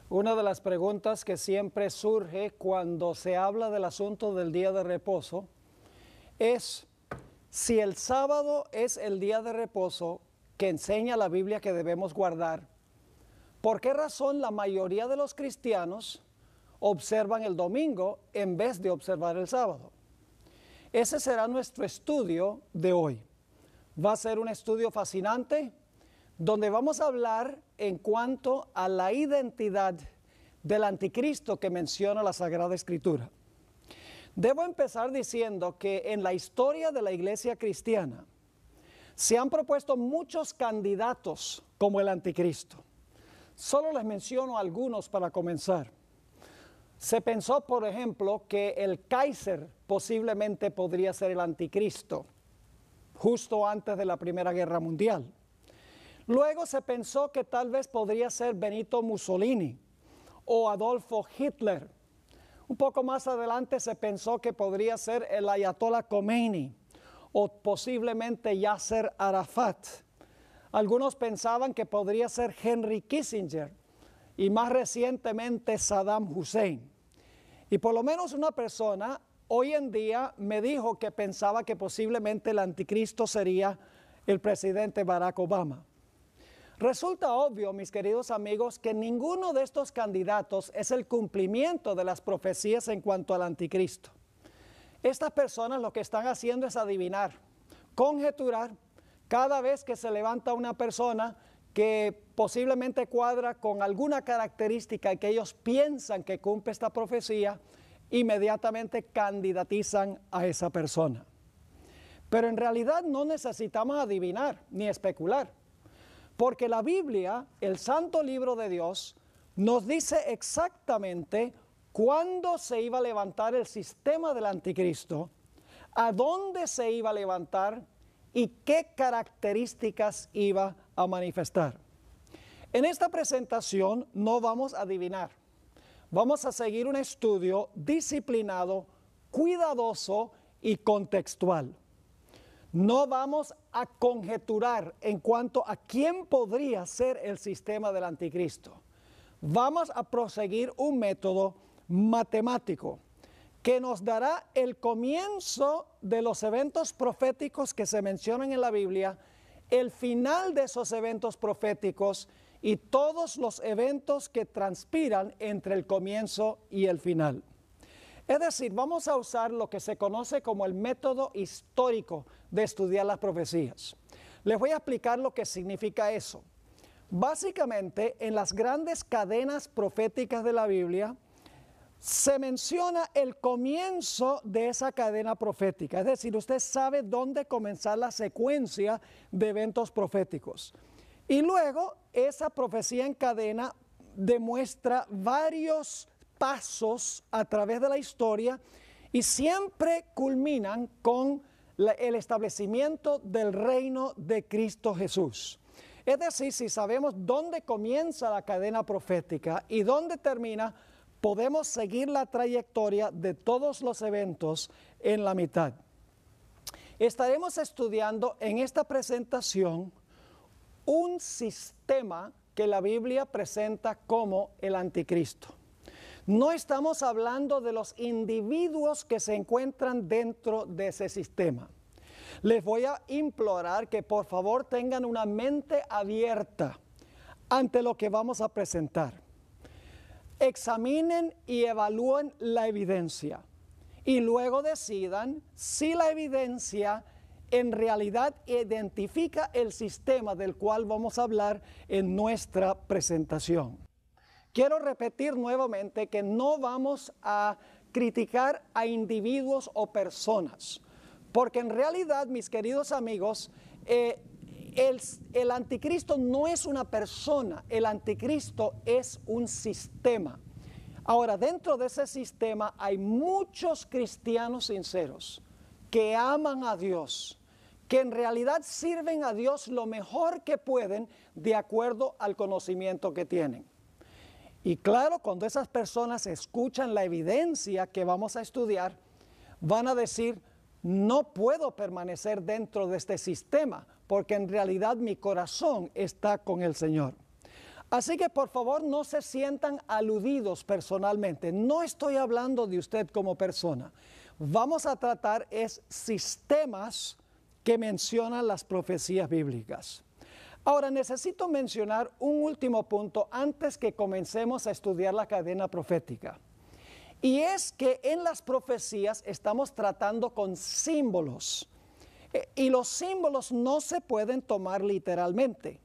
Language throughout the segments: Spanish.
Una de las preguntas que siempre surge cuando se habla del asunto del día de reposo es si el sábado es el día de reposo que enseña la Biblia que debemos guardar. ¿Por qué razón la mayoría de los cristianos observan el domingo en vez de observar el sábado? Ese será nuestro estudio de hoy. Va a ser un estudio fascinante donde vamos a hablar en cuanto a la identidad del anticristo que menciona la Sagrada Escritura. Debo empezar diciendo que en la historia de la iglesia cristiana se han propuesto muchos candidatos como el anticristo. Solo les menciono algunos para comenzar. Se pensó, por ejemplo, que el Kaiser posiblemente podría ser el anticristo, justo antes de la Primera Guerra Mundial. Luego se pensó que tal vez podría ser Benito Mussolini o Adolfo Hitler. Un poco más adelante se pensó que podría ser el Ayatollah Khomeini o posiblemente Yasser Arafat. Algunos pensaban que podría ser Henry Kissinger y más recientemente Saddam Hussein. Y por lo menos una persona hoy en día me dijo que pensaba que posiblemente el anticristo sería el presidente Barack Obama. Resulta obvio, mis queridos amigos, que ninguno de estos candidatos es el cumplimiento de las profecías en cuanto al anticristo. Estas personas lo que están haciendo es adivinar, conjeturar. Cada vez que se levanta una persona que posiblemente cuadra con alguna característica que ellos piensan que cumple esta profecía, inmediatamente candidatizan a esa persona. Pero en realidad no necesitamos adivinar ni especular, porque la Biblia, el santo libro de Dios, nos dice exactamente cuándo se iba a levantar el sistema del anticristo, a dónde se iba a levantar y qué características iba a manifestar. En esta presentación no vamos a adivinar. Vamos a seguir un estudio disciplinado, cuidadoso y contextual. No vamos a conjeturar en cuanto a quién podría ser el sistema del anticristo. Vamos a proseguir un método matemático que nos dará el comienzo de los eventos proféticos que se mencionan en la Biblia, el final de esos eventos proféticos y todos los eventos que transpiran entre el comienzo y el final. Es decir, vamos a usar lo que se conoce como el método histórico de estudiar las profecías. Les voy a explicar lo que significa eso. Básicamente, en las grandes cadenas proféticas de la Biblia, se menciona el comienzo de esa cadena profética. Es decir, usted sabe dónde comenzar la secuencia de eventos proféticos. Y luego, esa profecía en cadena demuestra varios pasos a través de la historia y siempre culminan con el establecimiento del reino de Cristo Jesús. Es decir, si sabemos dónde comienza la cadena profética y dónde termina, podemos seguir la trayectoria de todos los eventos en la mitad. Estaremos estudiando en esta presentación un sistema que la Biblia presenta como el anticristo. No estamos hablando de los individuos que se encuentran dentro de ese sistema. Les voy a implorar que por favor tengan una mente abierta ante lo que vamos a presentar. Examinen y evalúen la evidencia y luego decidan si la evidencia en realidad identifica el sistema del cual vamos a hablar en nuestra presentación. Quiero repetir nuevamente que no vamos a criticar a individuos o personas, porque en realidad, mis queridos amigos, el anticristo no es una persona, el anticristo es un sistema. Ahora, dentro de ese sistema hay muchos cristianos sinceros que aman a Dios, que en realidad sirven a Dios lo mejor que pueden de acuerdo al conocimiento que tienen. Y claro, cuando esas personas escuchan la evidencia que vamos a estudiar, van a decir, no puedo permanecer dentro de este sistema, porque en realidad mi corazón está con el Señor. Así que por favor no se sientan aludidos personalmente. No estoy hablando de usted como persona. Vamos a tratar sistemas que mencionan las profecías bíblicas. Ahora necesito mencionar un último punto antes que comencemos a estudiar la cadena profética. Y es que en las profecías estamos tratando con símbolos. Y los símbolos no se pueden tomar literalmente.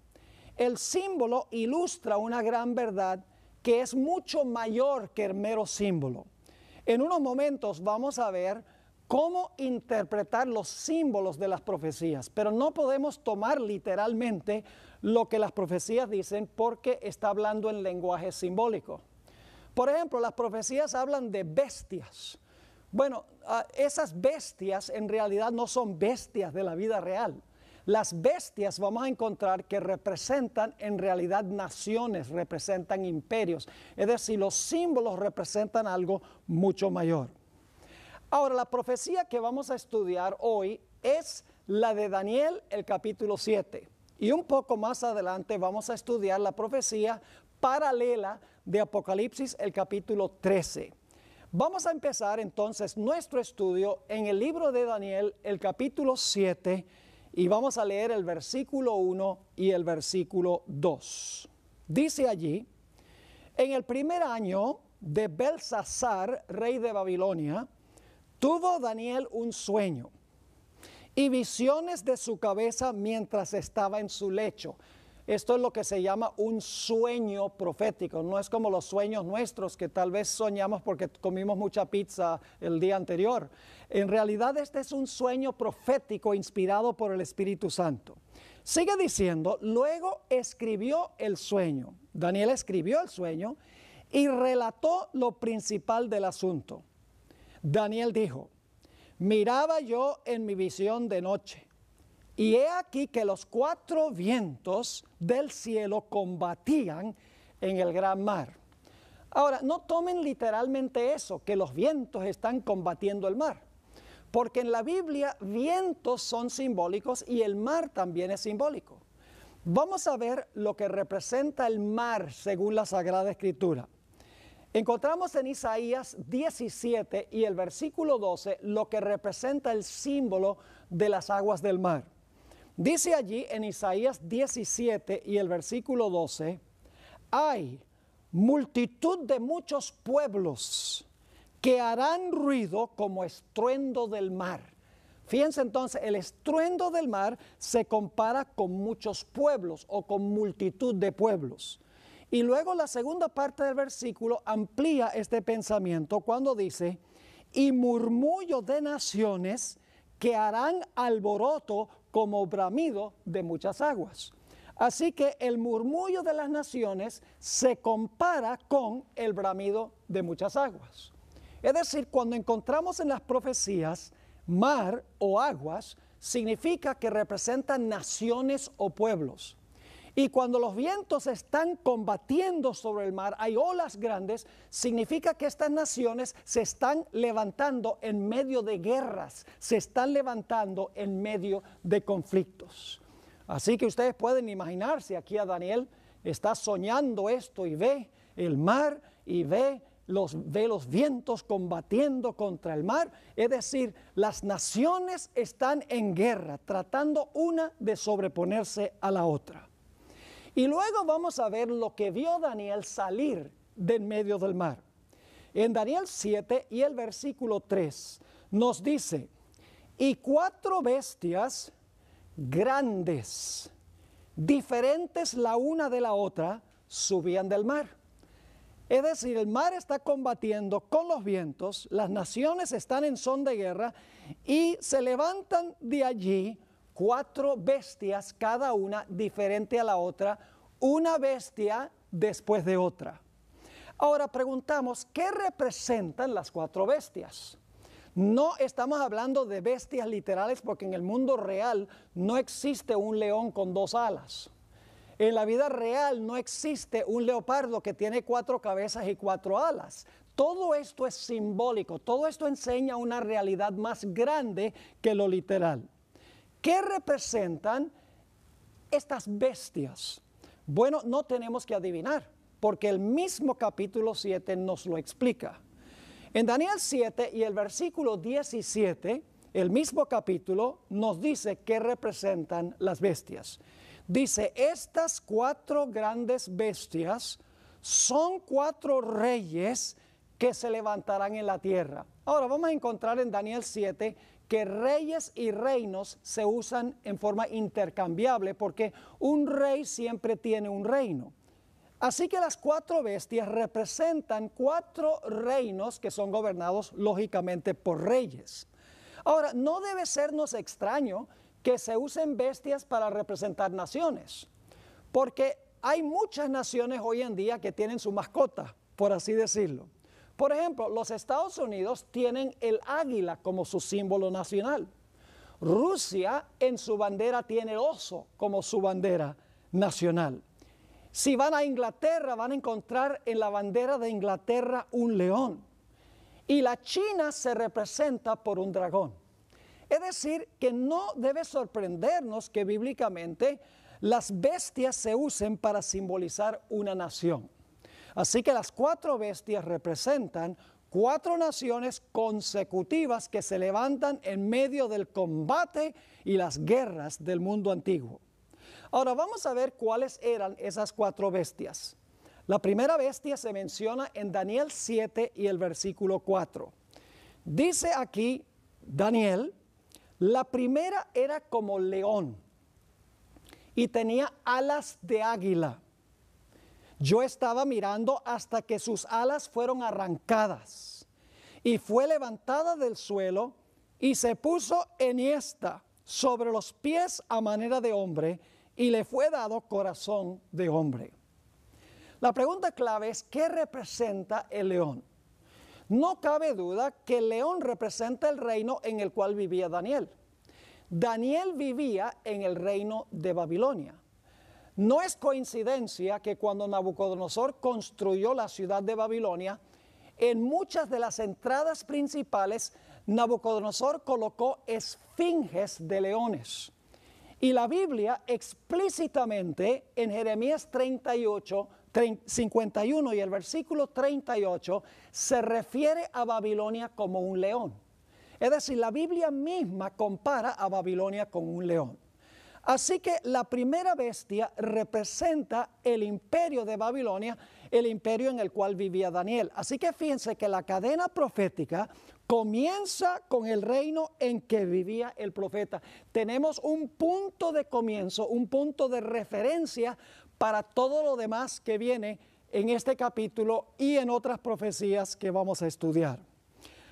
El símbolo ilustra una gran verdad que es mucho mayor que el mero símbolo. En unos momentos vamos a ver cómo interpretar los símbolos de las profecías, pero no podemos tomar literalmente lo que las profecías dicen porque está hablando en lenguaje simbólico. Por ejemplo, las profecías hablan de bestias. Bueno, esas bestias en realidad no son bestias de la vida real. Las bestias vamos a encontrar que representan en realidad naciones, representan imperios. Es decir, los símbolos representan algo mucho mayor. Ahora, la profecía que vamos a estudiar hoy es la de Daniel, el capítulo 7. Y un poco más adelante vamos a estudiar la profecía paralela de Apocalipsis, el capítulo 13. Vamos a empezar entonces nuestro estudio en el libro de Daniel, el capítulo 7, y vamos a leer el versículo 1 y el versículo 2. Dice allí: en el primer año de Belsasar, rey de Babilonia, tuvo Daniel un sueño y visiones de su cabeza mientras estaba en su lecho. Esto es lo que se llama un sueño profético. No es como los sueños nuestros que tal vez soñamos porque comimos mucha pizza el día anterior. En realidad este es un sueño profético inspirado por el Espíritu Santo. Sigue diciendo: luego escribió el sueño. Daniel escribió el sueño y relató lo principal del asunto. Daniel dijo: miraba yo en mi visión de noche, y he aquí que los 4 vientos del cielo combatían en el gran mar. Ahora, no tomen literalmente eso, que los vientos están combatiendo el mar, porque en la Biblia vientos son simbólicos y el mar también es simbólico. Vamos a ver lo que representa el mar según la Sagrada Escritura. Encontramos en Isaías 17 y el versículo 12 lo que representa el símbolo de las aguas del mar. Dice allí en Isaías 17 y el versículo 12: hay multitud de muchos pueblos que harán ruido como estruendo del mar. Fíjense entonces, el estruendo del mar se compara con muchos pueblos o con multitud de pueblos. Y luego la segunda parte del versículo amplía este pensamiento cuando dice: y murmullo de naciones que harán alboroto como bramido de muchas aguas. Así que el murmullo de las naciones se compara con el bramido de muchas aguas. Es decir, cuando encontramos en las profecías mar o aguas, significa que representan naciones o pueblos. Y cuando los vientos están combatiendo sobre el mar, hay olas grandes, significa que estas naciones se están levantando en medio de guerras, se están levantando en medio de conflictos. Así que ustedes pueden imaginarse, aquí a Daniel está soñando esto y ve el mar y ve los vientos combatiendo contra el mar. Es decir, las naciones están en guerra, tratando una de sobreponerse a la otra. Y luego vamos a ver lo que vio Daniel salir de en medio del mar. En Daniel 7 y el versículo 3 nos dice: y 4 bestias grandes, diferentes la una de la otra, subían del mar. Es decir, el mar está combatiendo con los vientos, las naciones están en son de guerra y se levantan de allí 4 bestias, cada una diferente a la otra, una bestia después de otra. Ahora preguntamos, ¿qué representan las 4 bestias? No estamos hablando de bestias literales porque en el mundo real no existe un león con 2 alas. En la vida real no existe un leopardo que tiene 4 cabezas y 4 alas. Todo esto es simbólico, todo esto enseña una realidad más grande que lo literal. ¿Qué representan estas bestias? Bueno, no tenemos que adivinar, porque el mismo capítulo 7 nos lo explica. En Daniel 7 y el versículo 17, el mismo capítulo nos dice qué representan las bestias. Dice, estas 4 grandes bestias son 4 reyes que se levantarán en la tierra. Ahora vamos a encontrar en Daniel 7 que reyes y reinos se usan en forma intercambiable porque un rey siempre tiene un reino. Así que las 4 bestias representan 4 reinos que son gobernados lógicamente por reyes. Ahora, no debe sernos extraño que se usen bestias para representar naciones, porque hay muchas naciones hoy en día que tienen su mascota, por así decirlo. Por ejemplo, los Estados Unidos tienen el águila como su símbolo nacional. Rusia en su bandera tiene oso como su bandera nacional. Si van a Inglaterra, van a encontrar en la bandera de Inglaterra un león. Y la China se representa por un dragón. Es decir, que no debe sorprendernos que bíblicamente las bestias se usen para simbolizar una nación. Así que las 4 bestias representan 4 naciones consecutivas que se levantan en medio del combate y las guerras del mundo antiguo. Ahora vamos a ver cuáles eran esas 4 bestias. La primera bestia se menciona en Daniel 7 y el versículo 4. Dice aquí Daniel, la primera era como león y tenía alas de águila. Yo estaba mirando hasta que sus alas fueron arrancadas y fue levantada del suelo y se puso enhiesta sobre los pies a manera de hombre y le fue dado corazón de hombre. La pregunta clave es, ¿qué representa el león? No cabe duda que el león representa el reino en el cual vivía Daniel. Daniel vivía en el reino de Babilonia. No es coincidencia que cuando Nabucodonosor construyó la ciudad de Babilonia, en muchas de las entradas principales, Nabucodonosor colocó esfinges de leones. Y la Biblia explícitamente en Jeremías 51 y el versículo 38 se refiere a Babilonia como un león. Es decir, la Biblia misma compara a Babilonia con un león. Así que la primera bestia representa el imperio de Babilonia, el imperio en el cual vivía Daniel. Así que fíjense que la cadena profética comienza con el reino en que vivía el profeta. Tenemos un punto de comienzo, un punto de referencia para todo lo demás que viene en este capítulo y en otras profecías que vamos a estudiar.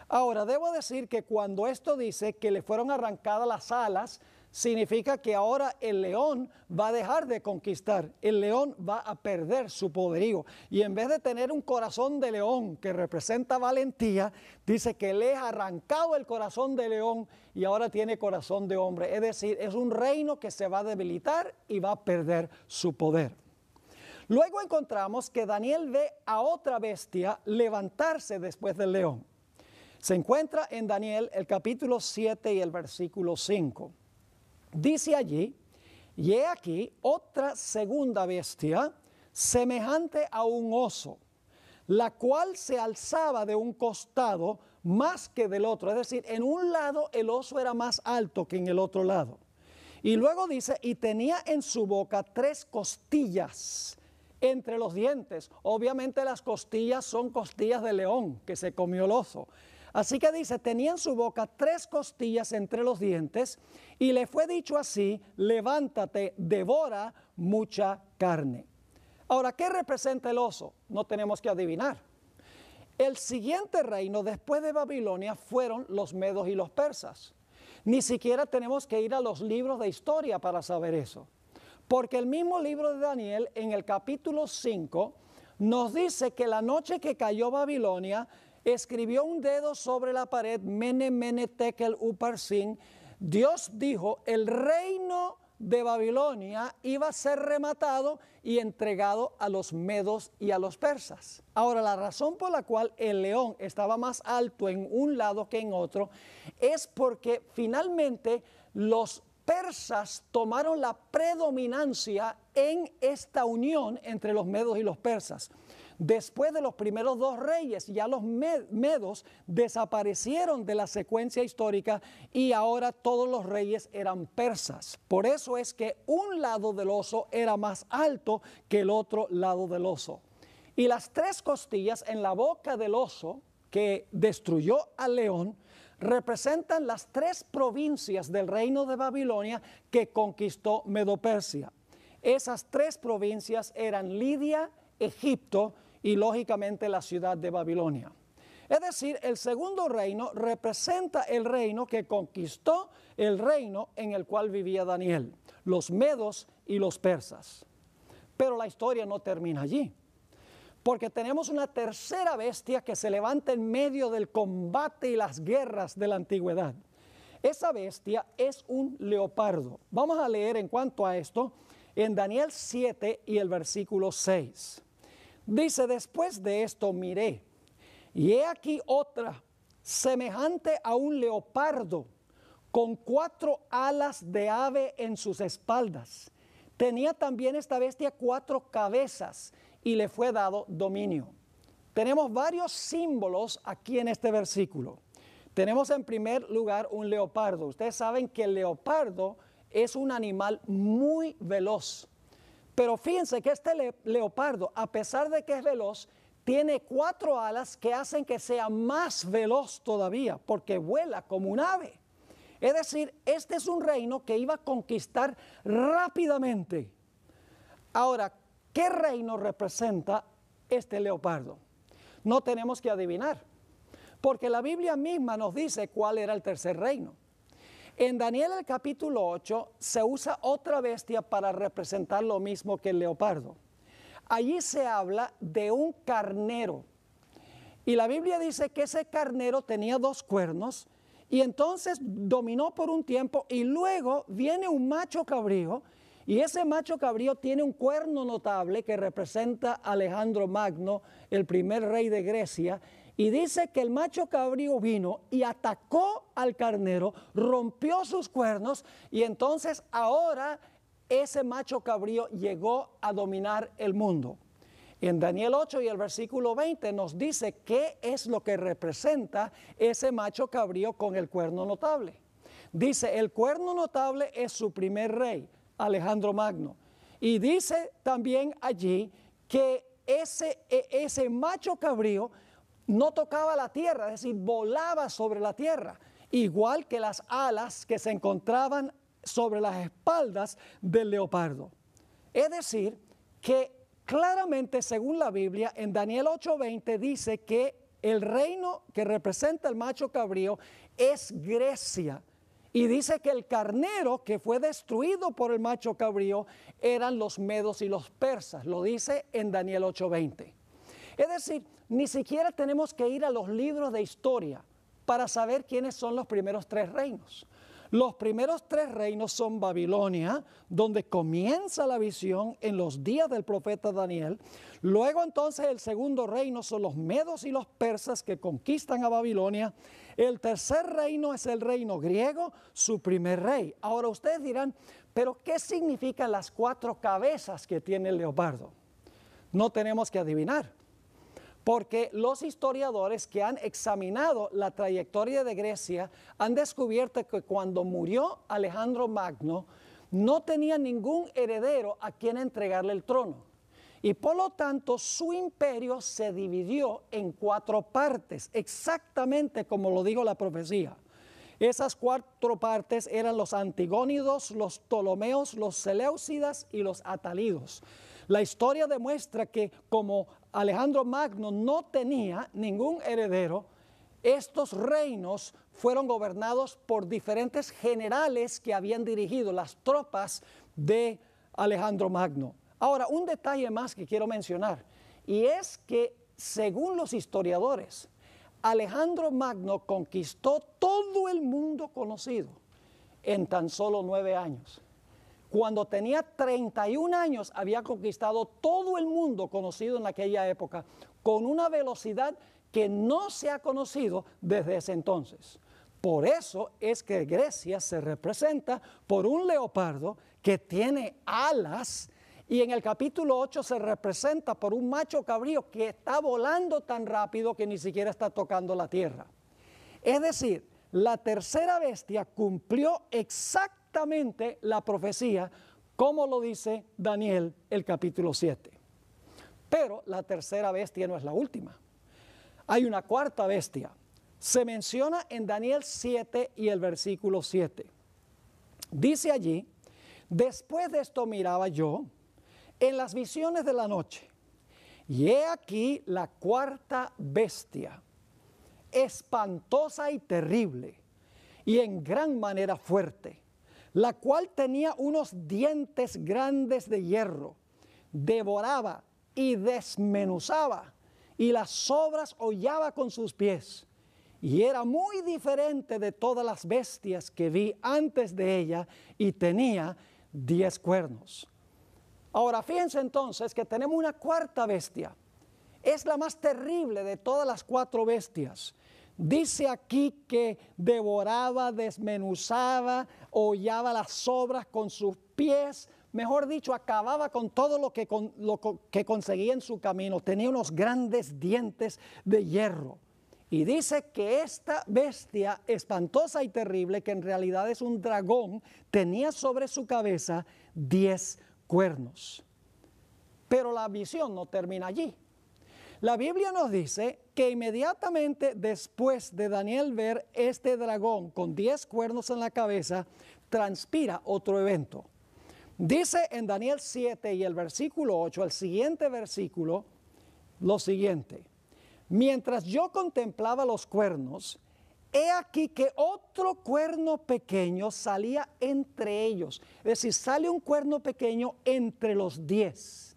Ahora, debo decir que cuando esto dice que le fueron arrancadas las alas, significa que ahora el león va a dejar de conquistar, el león va a perder su poderío. Y en vez de tener un corazón de león que representa valentía, dice que le ha arrancado el corazón de león y ahora tiene corazón de hombre. Es decir, es un reino que se va a debilitar y va a perder su poder. Luego encontramos que Daniel ve a otra bestia levantarse después del león. Se encuentra en Daniel el capítulo 7 y el versículo 5. Dice allí, y he aquí otra segunda bestia, semejante a un oso, la cual se alzaba de un costado más que del otro. Es decir, en un lado el oso era más alto que en el otro lado. Y luego dice, y tenía en su boca 3 costillas entre los dientes. Obviamente las costillas son costillas de león que se comió el oso. Así que dice, tenía en su boca 3 costillas entre los dientes y le fue dicho así, levántate, devora mucha carne. Ahora, ¿qué representa el oso? No tenemos que adivinar. El siguiente reino después de Babilonia fueron los medos y los persas. Ni siquiera tenemos que ir a los libros de historia para saber eso. Porque el mismo libro de Daniel en el capítulo 5 nos dice que la noche que cayó Babilonia, escribió un dedo sobre la pared, Mene, Mene, Tekel, Uparsin. Dios dijo, el reino de Babilonia iba a ser rematado y entregado a los medos y a los persas. Ahora, la razón por la cual el león estaba más alto en un lado que en otro es porque finalmente los persas tomaron la predominancia en esta unión entre los medos y los persas. Después de los primeros dos reyes, ya los medos desaparecieron de la secuencia histórica y ahora todos los reyes eran persas. Por eso es que un lado del oso era más alto que el otro lado del oso. Y las tres costillas en la boca del oso que destruyó al león representan las tres provincias del reino de Babilonia que conquistó Medo-Persia. Esas tres provincias eran Lidia, Egipto y lógicamente la ciudad de Babilonia. Es decir, el segundo reino representa el reino que conquistó el reino en el cual vivía Daniel, los medos y los persas. Pero la historia no termina allí, porque tenemos una tercera bestia que se levanta en medio del combate y las guerras de la antigüedad. Esa bestia es un leopardo. Vamos a leer en cuanto a esto en Daniel 7 y el versículo 6. Dice, después de esto miré, y he aquí otra, semejante a un leopardo, con 4 alas de ave en sus espaldas. Tenía también esta bestia 4 cabezas, y le fue dado dominio. Tenemos varios símbolos aquí en este versículo. Tenemos en primer lugar un leopardo. Ustedes saben que el leopardo es un animal muy veloz. Pero fíjense que este leopardo, a pesar de que es veloz, tiene 4 alas que hacen que sea más veloz todavía, porque vuela como un ave. Es decir, este es un reino que iba a conquistar rápidamente. Ahora, ¿qué reino representa este leopardo? No tenemos que adivinar, porque la Biblia misma nos dice cuál era el tercer reino. En Daniel el capítulo 8 se usa otra bestia para representar lo mismo que el leopardo. Allí se habla de un carnero. Y la Biblia dice que ese carnero tenía 2 cuernos y entonces dominó por un tiempo y luego viene un macho cabrío y ese macho cabrío tiene un cuerno notable que representa a Alejandro Magno, el primer rey de Grecia. Y dice que el macho cabrío vino y atacó al carnero, rompió sus cuernos y entonces ahora ese macho cabrío llegó a dominar el mundo. En Daniel 8 y el versículo 20 nos dice qué es lo que representa ese macho cabrío con el cuerno notable. Dice, el cuerno notable es su primer rey, Alejandro Magno. Y dice también allí que ese macho cabrío no tocaba la tierra, es decir, volaba sobre la tierra, igual que las alas que se encontraban sobre las espaldas del leopardo. Es decir, que claramente según la Biblia, en Daniel 8:20 dice que el reino que representa el macho cabrío es Grecia. Y dice que el carnero que fue destruido por el macho cabrío eran los medos y los persas. Lo dice en Daniel 8:20. Es decir, ni siquiera tenemos que ir a los libros de historia para saber quiénes son los primeros 3 reinos. Los primeros 3 reinos son Babilonia, donde comienza la visión en los días del profeta Daniel. Luego entonces el segundo reino son los medos y los persas que conquistan a Babilonia. El tercer reino es el reino griego, su primer rey. Ahora ustedes dirán, ¿pero qué significan las 4 cabezas que tiene el leopardo? No tenemos que adivinar. Porque los historiadores que han examinado la trayectoria de Grecia han descubierto que cuando murió Alejandro Magno no tenía ningún heredero a quien entregarle el trono. Y por lo tanto su imperio se dividió en 4 partes, exactamente como lo dijo la profecía. Esas 4 partes eran los antigónidos, los ptolomeos, los seleucidas y los atalidos. La historia demuestra que como Alejandro Magno no tenía ningún heredero, estos reinos fueron gobernados por diferentes generales que habían dirigido las tropas de Alejandro Magno. Ahora, un detalle más que quiero mencionar, y es que según los historiadores, Alejandro Magno conquistó todo el mundo conocido en tan solo 9 años. Cuando tenía 31 años había conquistado todo el mundo conocido en aquella época con una velocidad que no se ha conocido desde ese entonces. Por eso es que Grecia se representa por un leopardo que tiene alas, y en el capítulo 8 se representa por un macho cabrío que está volando tan rápido que ni siquiera está tocando la tierra. Es decir, la tercera bestia cumplió exactamente la profecía, como lo dice Daniel el capítulo 7. Pero la tercera bestia no es la última. Hay una cuarta bestia. Se menciona en Daniel 7 y el versículo 7. Dice allí: después de esto miraba yo en las visiones de la noche, y he aquí la cuarta bestia, espantosa y terrible, y en gran manera fuerte, la cual tenía unos dientes grandes de hierro, devoraba y desmenuzaba, y las sobras hollaba con sus pies, y era muy diferente de todas las bestias que vi antes de ella, y tenía 10 cuernos. Ahora, fíjense entonces que tenemos una cuarta bestia. Es la más terrible de todas las 4 bestias. Dice aquí que devoraba, desmenuzaba, hollaba las sobras con sus pies. Mejor dicho, acababa con todo lo que conseguía en su camino. Tenía unos grandes dientes de hierro. Y dice que esta bestia espantosa y terrible, que en realidad es un dragón, tenía sobre su cabeza 10 cuernos. Pero la visión no termina allí. La Biblia nos dice que inmediatamente después de Daniel ver este dragón con 10 cuernos en la cabeza, transpira otro evento. Dice en Daniel 7 y el versículo 8, el siguiente versículo, lo siguiente: mientras yo contemplaba los cuernos, he aquí que otro cuerno pequeño salía entre ellos. Es decir, sale un cuerno pequeño entre los 10.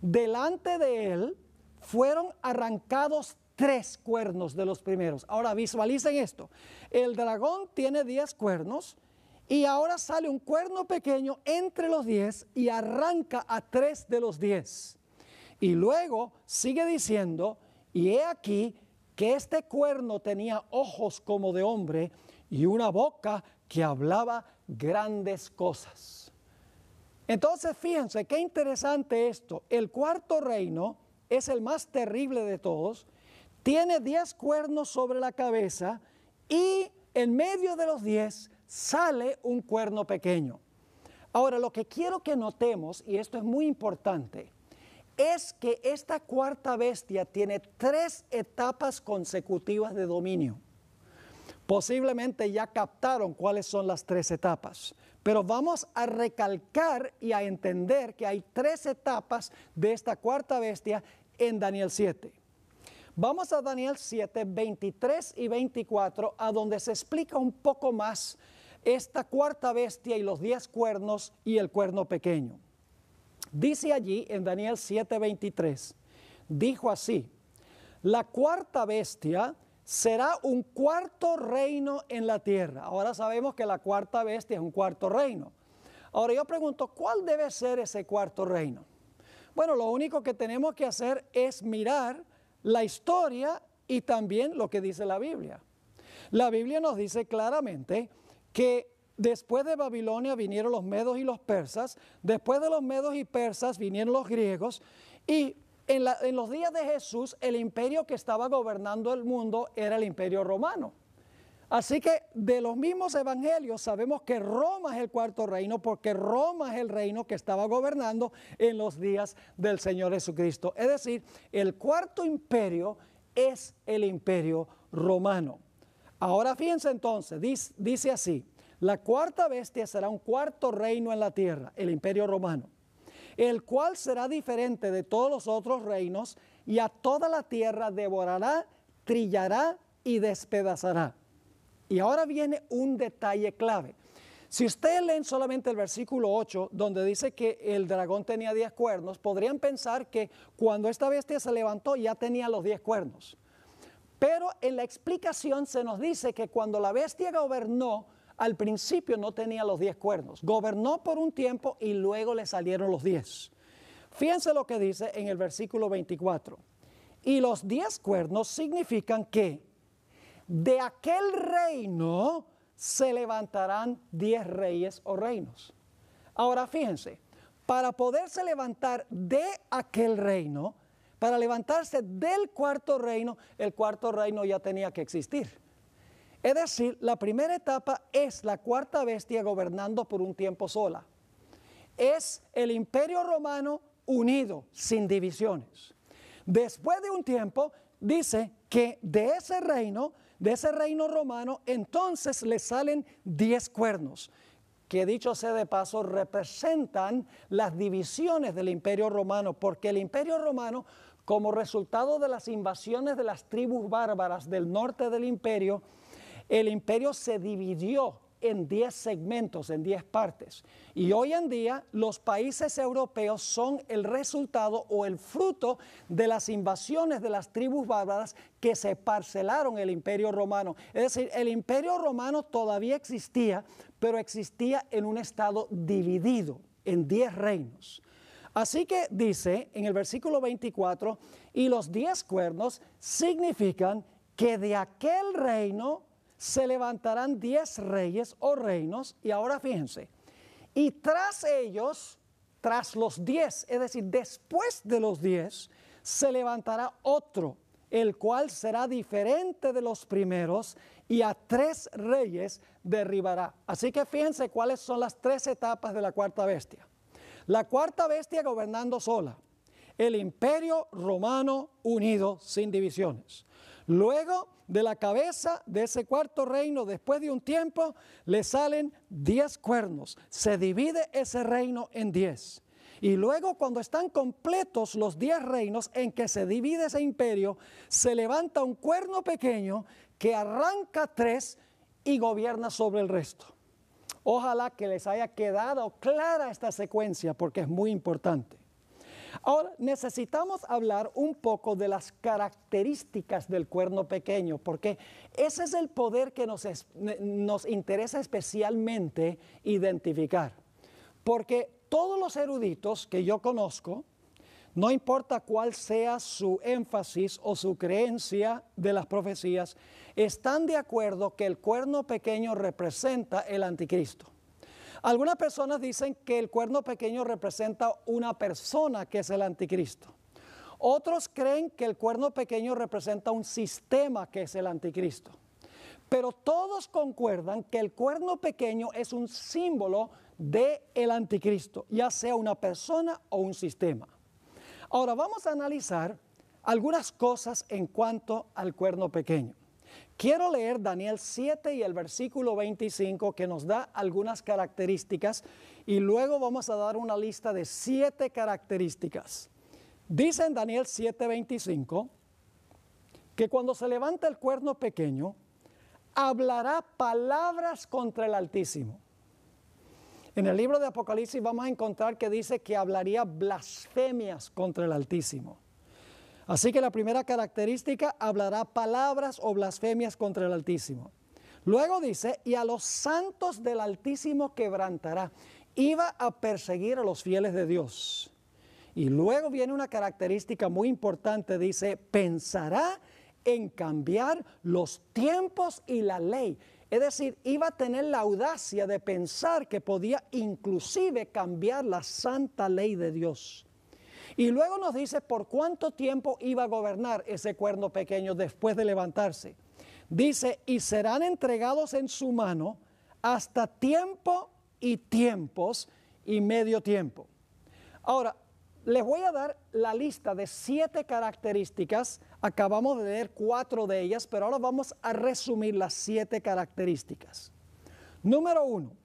Delante de él fueron arrancados 3 cuernos de los primeros. Ahora visualicen esto. El dragón tiene 10 cuernos y ahora sale un cuerno pequeño entre los 10 y arranca a 3 de los 10. Y luego sigue diciendo: y he aquí que este cuerno tenía ojos como de hombre y una boca que hablaba grandes cosas. Entonces, fíjense qué interesante esto. El cuarto reino es el más terrible de todos. Tiene 10 cuernos sobre la cabeza y en medio de los 10 sale un cuerno pequeño. Ahora, lo que quiero que notemos, y esto es muy importante, es que esta cuarta bestia tiene 3 etapas consecutivas de dominio. Posiblemente ya captaron cuáles son las 3 etapas, pero vamos a recalcar y a entender que hay 3 etapas de esta cuarta bestia en Daniel 7. Vamos a Daniel 7, 23 y 24, a donde se explica un poco más esta cuarta bestia y los 10 cuernos y el cuerno pequeño. Dice allí en Daniel 7:23, dijo así: la cuarta bestia será un cuarto reino en la tierra. Ahora sabemos que la cuarta bestia es un cuarto reino. Ahora yo pregunto, ¿cuál debe ser ese cuarto reino? Bueno, lo único que tenemos que hacer es mirar la historia y también lo que dice la Biblia. La Biblia nos dice claramente que después de Babilonia vinieron los medos y los persas, después de los medos y persas vinieron los griegos, y en los días de Jesús el imperio que estaba gobernando el mundo era el imperio romano. Así que de los mismos evangelios sabemos que Roma es el cuarto reino, porque Roma es el reino que estaba gobernando en los días del Señor Jesucristo. Es decir, el cuarto imperio es el imperio romano. Ahora fíjense entonces, dice así: la cuarta bestia será un cuarto reino en la tierra, el imperio romano, el cual será diferente de todos los otros reinos, y a toda la tierra devorará, trillará y despedazará. Y ahora viene un detalle clave. Si ustedes leen solamente el versículo 8, donde dice que el dragón tenía 10 cuernos, podrían pensar que cuando esta bestia se levantó ya tenía los 10 cuernos. Pero en la explicación se nos dice que cuando la bestia gobernó, al principio no tenía los 10 cuernos. Gobernó por un tiempo y luego le salieron los 10. Fíjense lo que dice en el versículo 24. Y los 10 cuernos significan que de aquel reino se levantarán 10 reyes o reinos. Ahora fíjense, para poderse levantar de aquel reino, para levantarse del cuarto reino, el cuarto reino ya tenía que existir. Es decir, la primera etapa es la cuarta bestia gobernando por un tiempo sola. Es el Imperio Romano unido, sin divisiones. Después de un tiempo, dice que de ese reino romano, entonces le salen 10 cuernos, que dicho sea de paso, representan las divisiones del Imperio Romano, porque el Imperio Romano, como resultado de las invasiones de las tribus bárbaras del norte del imperio, el imperio se dividió en 10 segmentos, en 10 partes. Y hoy en día los países europeos son el resultado o el fruto de las invasiones de las tribus bárbaras que se parcelaron el Imperio Romano. Es decir, el Imperio Romano todavía existía, pero existía en un estado dividido en 10 reinos. Así que dice en el versículo 24, y los 10 cuernos significan que de aquel reino se levantarán 10 reyes o reinos, y ahora fíjense, y tras ellos, tras los 10, es decir, después de los 10, se levantará otro, el cual será diferente de los primeros, y a 3 reyes derribará. Así que fíjense cuáles son las 3 etapas de la cuarta bestia. La cuarta bestia gobernando sola, el Imperio Romano unido sin divisiones. Luego de la cabeza de ese cuarto reino, después de un tiempo, le salen 10 cuernos. Se divide ese reino en 10. Y luego cuando están completos los 10 reinos en que se divide ese imperio, se levanta un cuerno pequeño que arranca 3 y gobierna sobre el resto. Ojalá que les haya quedado clara esta secuencia porque es muy importante. Ahora necesitamos hablar un poco de las características del cuerno pequeño, porque ese es el poder que nos interesa especialmente identificar. Porque todos los eruditos que yo conozco, no importa cuál sea su énfasis o su creencia de las profecías, están de acuerdo que el cuerno pequeño representa el anticristo. Algunas personas dicen que el cuerno pequeño representa una persona que es el anticristo. Otros creen que el cuerno pequeño representa un sistema que es el anticristo. Pero todos concuerdan que el cuerno pequeño es un símbolo del anticristo, ya sea una persona o un sistema. Ahora vamos a analizar algunas cosas en cuanto al cuerno pequeño. Quiero leer Daniel 7 y el versículo 25 que nos da algunas características y luego vamos a dar una lista de 7 características. Dice en Daniel 7:25 que cuando se levanta el cuerno pequeño, hablará palabras contra el Altísimo. En el libro de Apocalipsis vamos a encontrar que dice que hablaría blasfemias contra el Altísimo. Así que la primera característica, hablará palabras o blasfemias contra el Altísimo. Luego dice, y a los santos del Altísimo quebrantará. Iba a perseguir a los fieles de Dios. Y luego viene una característica muy importante, dice, pensará en cambiar los tiempos y la ley. Es decir, iba a tener la audacia de pensar que podía inclusive cambiar la santa ley de Dios. Y luego nos dice por cuánto tiempo iba a gobernar ese cuerno pequeño después de levantarse. Dice, y serán entregados en su mano hasta tiempo y tiempos y medio tiempo. Ahora, les voy a dar la lista de 7 características. Acabamos de leer 4 de ellas, pero ahora vamos a resumir las 7 características. Número 1.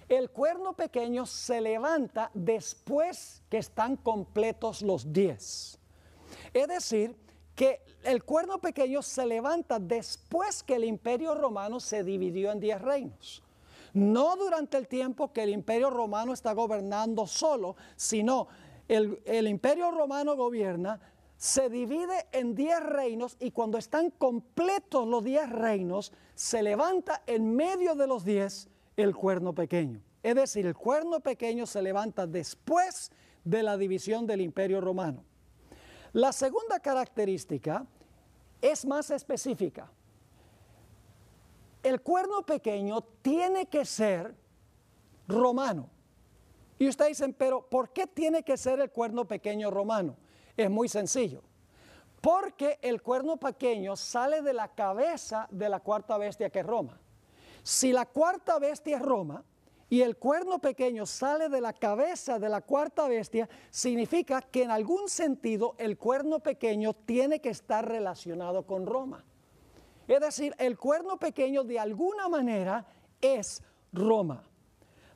El cuerno pequeño se levanta después que están completos los 10. Es decir, que el cuerno pequeño se levanta después que el Imperio Romano se dividió en 10 reinos. No durante el tiempo que el Imperio Romano está gobernando solo, sino el Imperio Romano gobierna, se divide en 10 reinos y cuando están completos los 10 reinos, se levanta en medio de los 10 el cuerno pequeño. Es decir, el cuerno pequeño se levanta después de la división del Imperio Romano. La segunda característica es más específica. el cuerno pequeño tiene que ser romano. Y ustedes dicen, pero ¿por qué tiene que ser el cuerno pequeño romano? Es muy sencillo. Porque el cuerno pequeño sale de la cabeza de la cuarta bestia, que es Roma. Si la cuarta bestia es Roma y el cuerno pequeño sale de la cabeza de la cuarta bestia, significa que en algún sentido el cuerno pequeño tiene que estar relacionado con Roma. Es decir, el cuerno pequeño de alguna manera es Roma.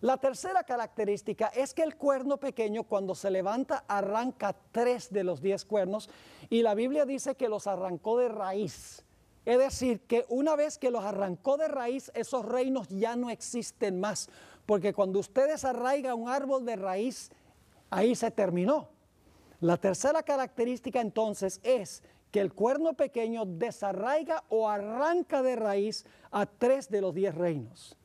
La tercera característica es que el cuerno pequeño, cuando se levanta, arranca 3 de los 10 cuernos, y la Biblia dice que los arrancó de raíz. Es decir, que una vez que los arrancó de raíz, esos reinos ya no existen más, porque cuando usted desarraiga un árbol de raíz, ahí se terminó. La tercera característica entonces es que el cuerno pequeño desarraiga o arranca de raíz a 3 de los 10 reinos.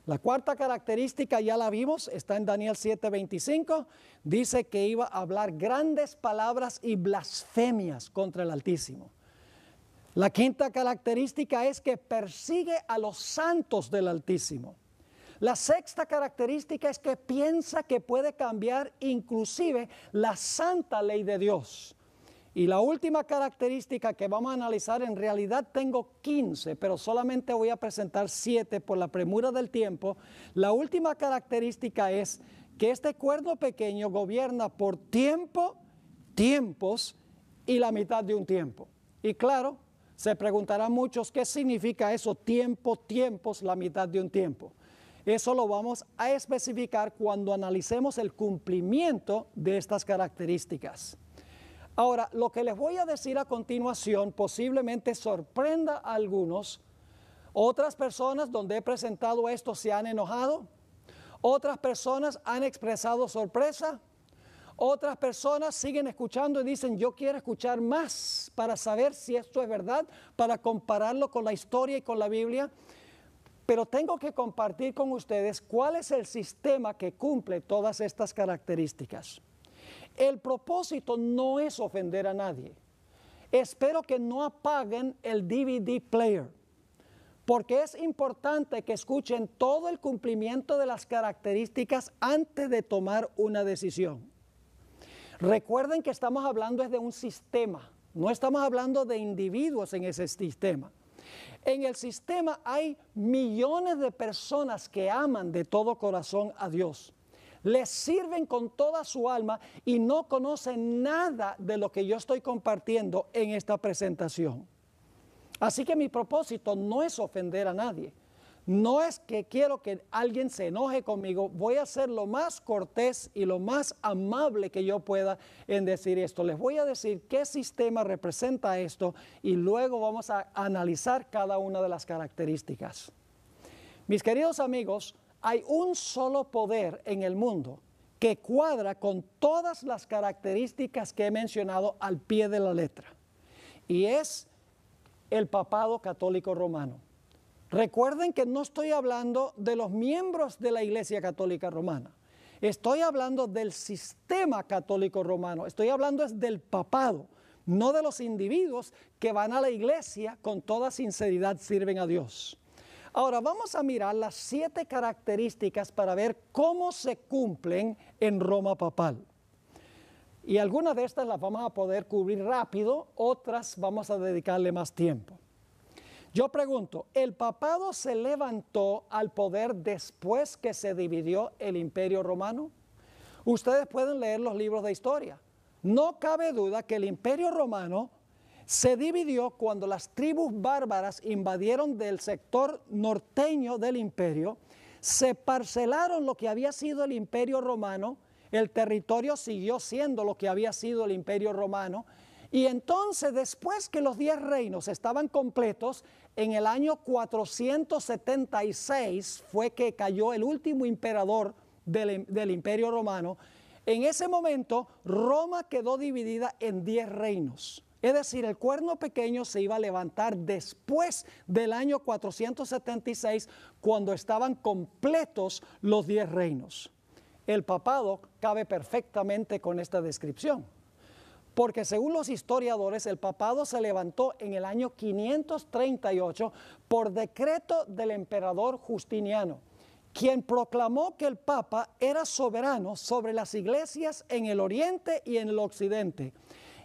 La cuarta característica ya la vimos, está en Daniel 7:25, dice que iba a hablar grandes palabras y blasfemias contra el Altísimo. La quinta característica es que persigue a los santos del Altísimo. La sexta característica es que piensa que puede cambiar inclusive la santa ley de Dios. Y la última característica que vamos a analizar, en realidad tengo 15, pero solamente voy a presentar 7 por la premura del tiempo. La última característica es que este cuerno pequeño gobierna por tiempo, tiempos y la mitad de un tiempo. Y claro, se preguntarán muchos, ¿qué significa eso? Tiempo, tiempos, la mitad de un tiempo. Eso lo vamos a especificar cuando analicemos el cumplimiento de estas características. Ahora, lo que les voy a decir a continuación posiblemente sorprenda a algunos. Otras personas donde he presentado esto se han enojado. Otras personas han expresado sorpresa. Otras personas siguen escuchando y dicen, yo quiero escuchar más para saber si esto es verdad, para compararlo con la historia y con la Biblia. Pero tengo que compartir con ustedes cuál es el sistema que cumple todas estas características. El propósito no es ofender a nadie. Espero que no apaguen el DVD player, porque es importante que escuchen todo el cumplimiento de las características antes de tomar una decisión. Recuerden que estamos hablando de un sistema, no estamos hablando de individuos en ese sistema. En el sistema hay millones de personas que aman de todo corazón a Dios. Les sirven con toda su alma y no conocen nada de lo que yo estoy compartiendo en esta presentación. Así que mi propósito no es ofender a nadie. No es que quiero que alguien se enoje conmigo. Voy a ser lo más cortés y lo más amable que yo pueda en decir esto. Les voy a decir qué sistema representa esto y luego vamos a analizar cada una de las características. Mis queridos amigos, hay un solo poder en el mundo que cuadra con todas las características que he mencionado al pie de la letra, y es el papado católico romano. Recuerden que no estoy hablando de los miembros de la Iglesia Católica Romana. Estoy hablando del sistema católico romano. Estoy hablando del papado, no de los individuos que van a la iglesia con toda sinceridad, sirven a Dios. Ahora vamos a mirar las 7 características para ver cómo se cumplen en Roma papal. Y algunas de estas las vamos a poder cubrir rápido, otras vamos a dedicarle más tiempo. Yo pregunto, ¿el papado se levantó al poder después que se dividió el Imperio Romano? Ustedes pueden leer los libros de historia. No cabe duda que el Imperio Romano se dividió cuando las tribus bárbaras invadieron del sector norteño del imperio, se parcelaron lo que había sido el Imperio Romano, el territorio siguió siendo lo que había sido el Imperio Romano, y entonces después que los 10 reinos estaban completos, en el año 476 fue que cayó el último emperador del Imperio Romano. En ese momento Roma quedó dividida en 10 reinos. Es decir, el cuerno pequeño se iba a levantar después del año 476, cuando estaban completos los 10 reinos. El papado cabe perfectamente con esta descripción. porque según los historiadores el papado se levantó en el año 538 por decreto del emperador Justiniano, quien proclamó que el Papa era soberano sobre las iglesias en el oriente y en el occidente.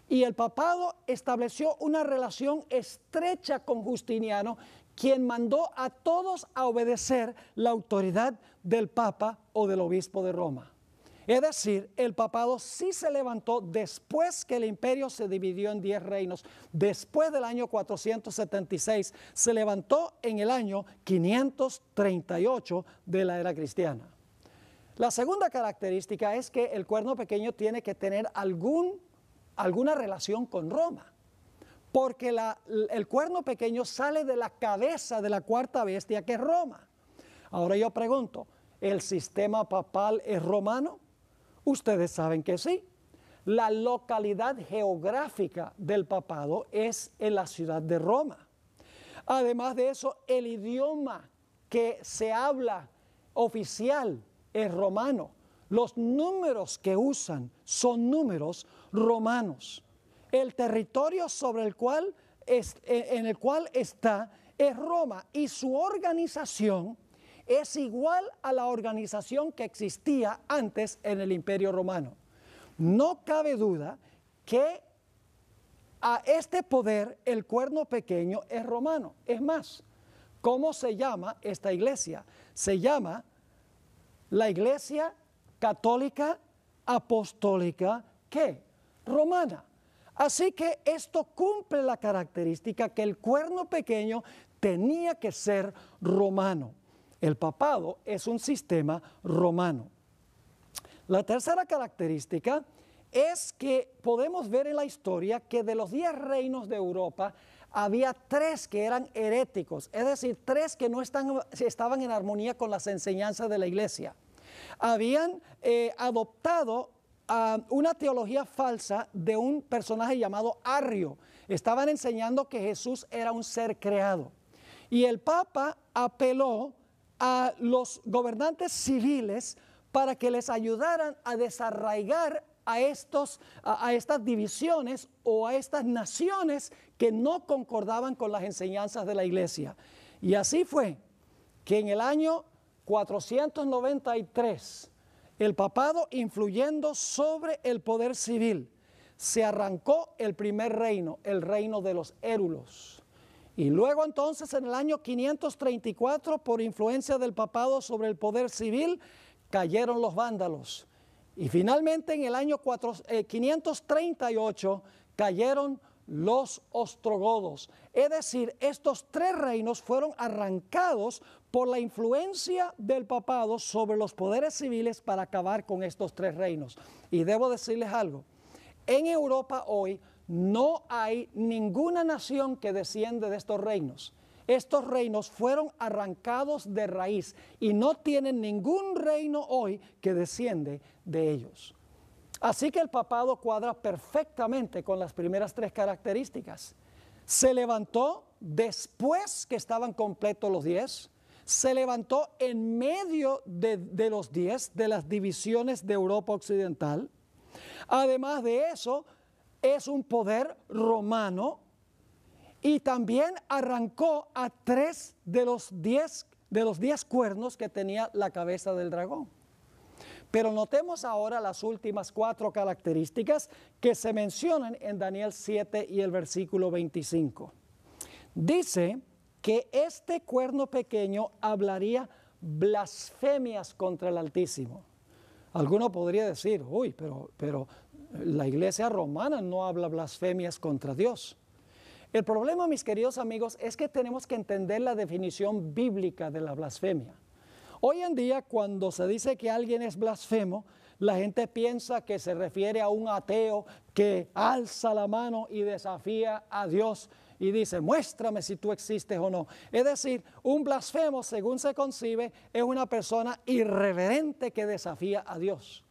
Y el papado estableció una relación estrecha con Justiniano, quien mandó a todos a obedecer la autoridad del Papa o del obispo de Roma. Es decir, el papado sí se levantó después que el imperio se dividió en 10 reinos. Después del año 476, se levantó en el año 538 de la era cristiana. La segunda característica es que el cuerno pequeño tiene que tener alguna relación con Roma, porque el cuerno pequeño sale de la cabeza de la cuarta bestia, que es Roma. Ahora yo pregunto, ¿el sistema papal es romano? Ustedes saben que sí. La localidad geográfica del papado es en la ciudad de Roma. Además de eso, el idioma que se habla oficial es romano. Los números que usan son números romanos. El territorio sobre el cual en el cual está es Roma, y su organización es igual a la organización que existía antes en el Imperio Romano. No cabe duda que a este poder el cuerno pequeño es romano. Es más, ¿cómo se llama esta iglesia? Se llama la Iglesia Católica Apostólica, ¿qué? Romana. Así que esto cumple la característica que el cuerno pequeño tenía que ser romano. El papado es un sistema romano. La tercera característica es que podemos ver en la historia que de los 10 reinos de Europa había 3 que eran heréticos, es decir, 3 que no estaban en armonía con las enseñanzas de la iglesia. Habían adoptado una teología falsa de un personaje llamado Arrio. Estaban enseñando que Jesús era un ser creado. Y el Papa apeló a los gobernantes civiles para que les ayudaran a desarraigar a estas divisiones o a estas naciones que no concordaban con las enseñanzas de la iglesia. Y así fue que en el año 493, el papado, influyendo sobre el poder civil, se arrancó el primer reino, el reino de los érulos. Y luego entonces en el año 534, por influencia del papado sobre el poder civil, cayeron los vándalos. Y finalmente en el año 538 cayeron los ostrogodos. Es decir, estos 3 reinos fueron arrancados por la influencia del papado sobre los poderes civiles para acabar con estos 3 reinos. Y debo decirles algo, en Europa hoy no hay ninguna nación que desciende de estos reinos. Estos reinos fueron arrancados de raíz y no tienen ningún reino hoy que desciende de ellos. Así que el papado cuadra perfectamente con las primeras 3 características. Se levantó después que estaban completos los 10, se levantó en medio de los 10, de las divisiones de Europa Occidental. Además de eso, es un poder romano, y también arrancó a 3 de los 10 cuernos que tenía la cabeza del dragón. Pero notemos ahora las últimas 4 características que se mencionan en Daniel 7 y el versículo 25. Dice que este cuerno pequeño hablaría blasfemias contra el Altísimo. Alguno podría decir, uy, pero la iglesia romana no habla blasfemias contra Dios. El problema, mis queridos amigos, es que tenemos que entender la definición bíblica de la blasfemia. Hoy en día, cuando se dice que alguien es blasfemo, la gente piensa que se refiere a un ateo que alza la mano y desafía a Dios y dice, muéstrame si tú existes o no. Es decir, un blasfemo, según se concibe, es una persona irreverente que desafía a Dios.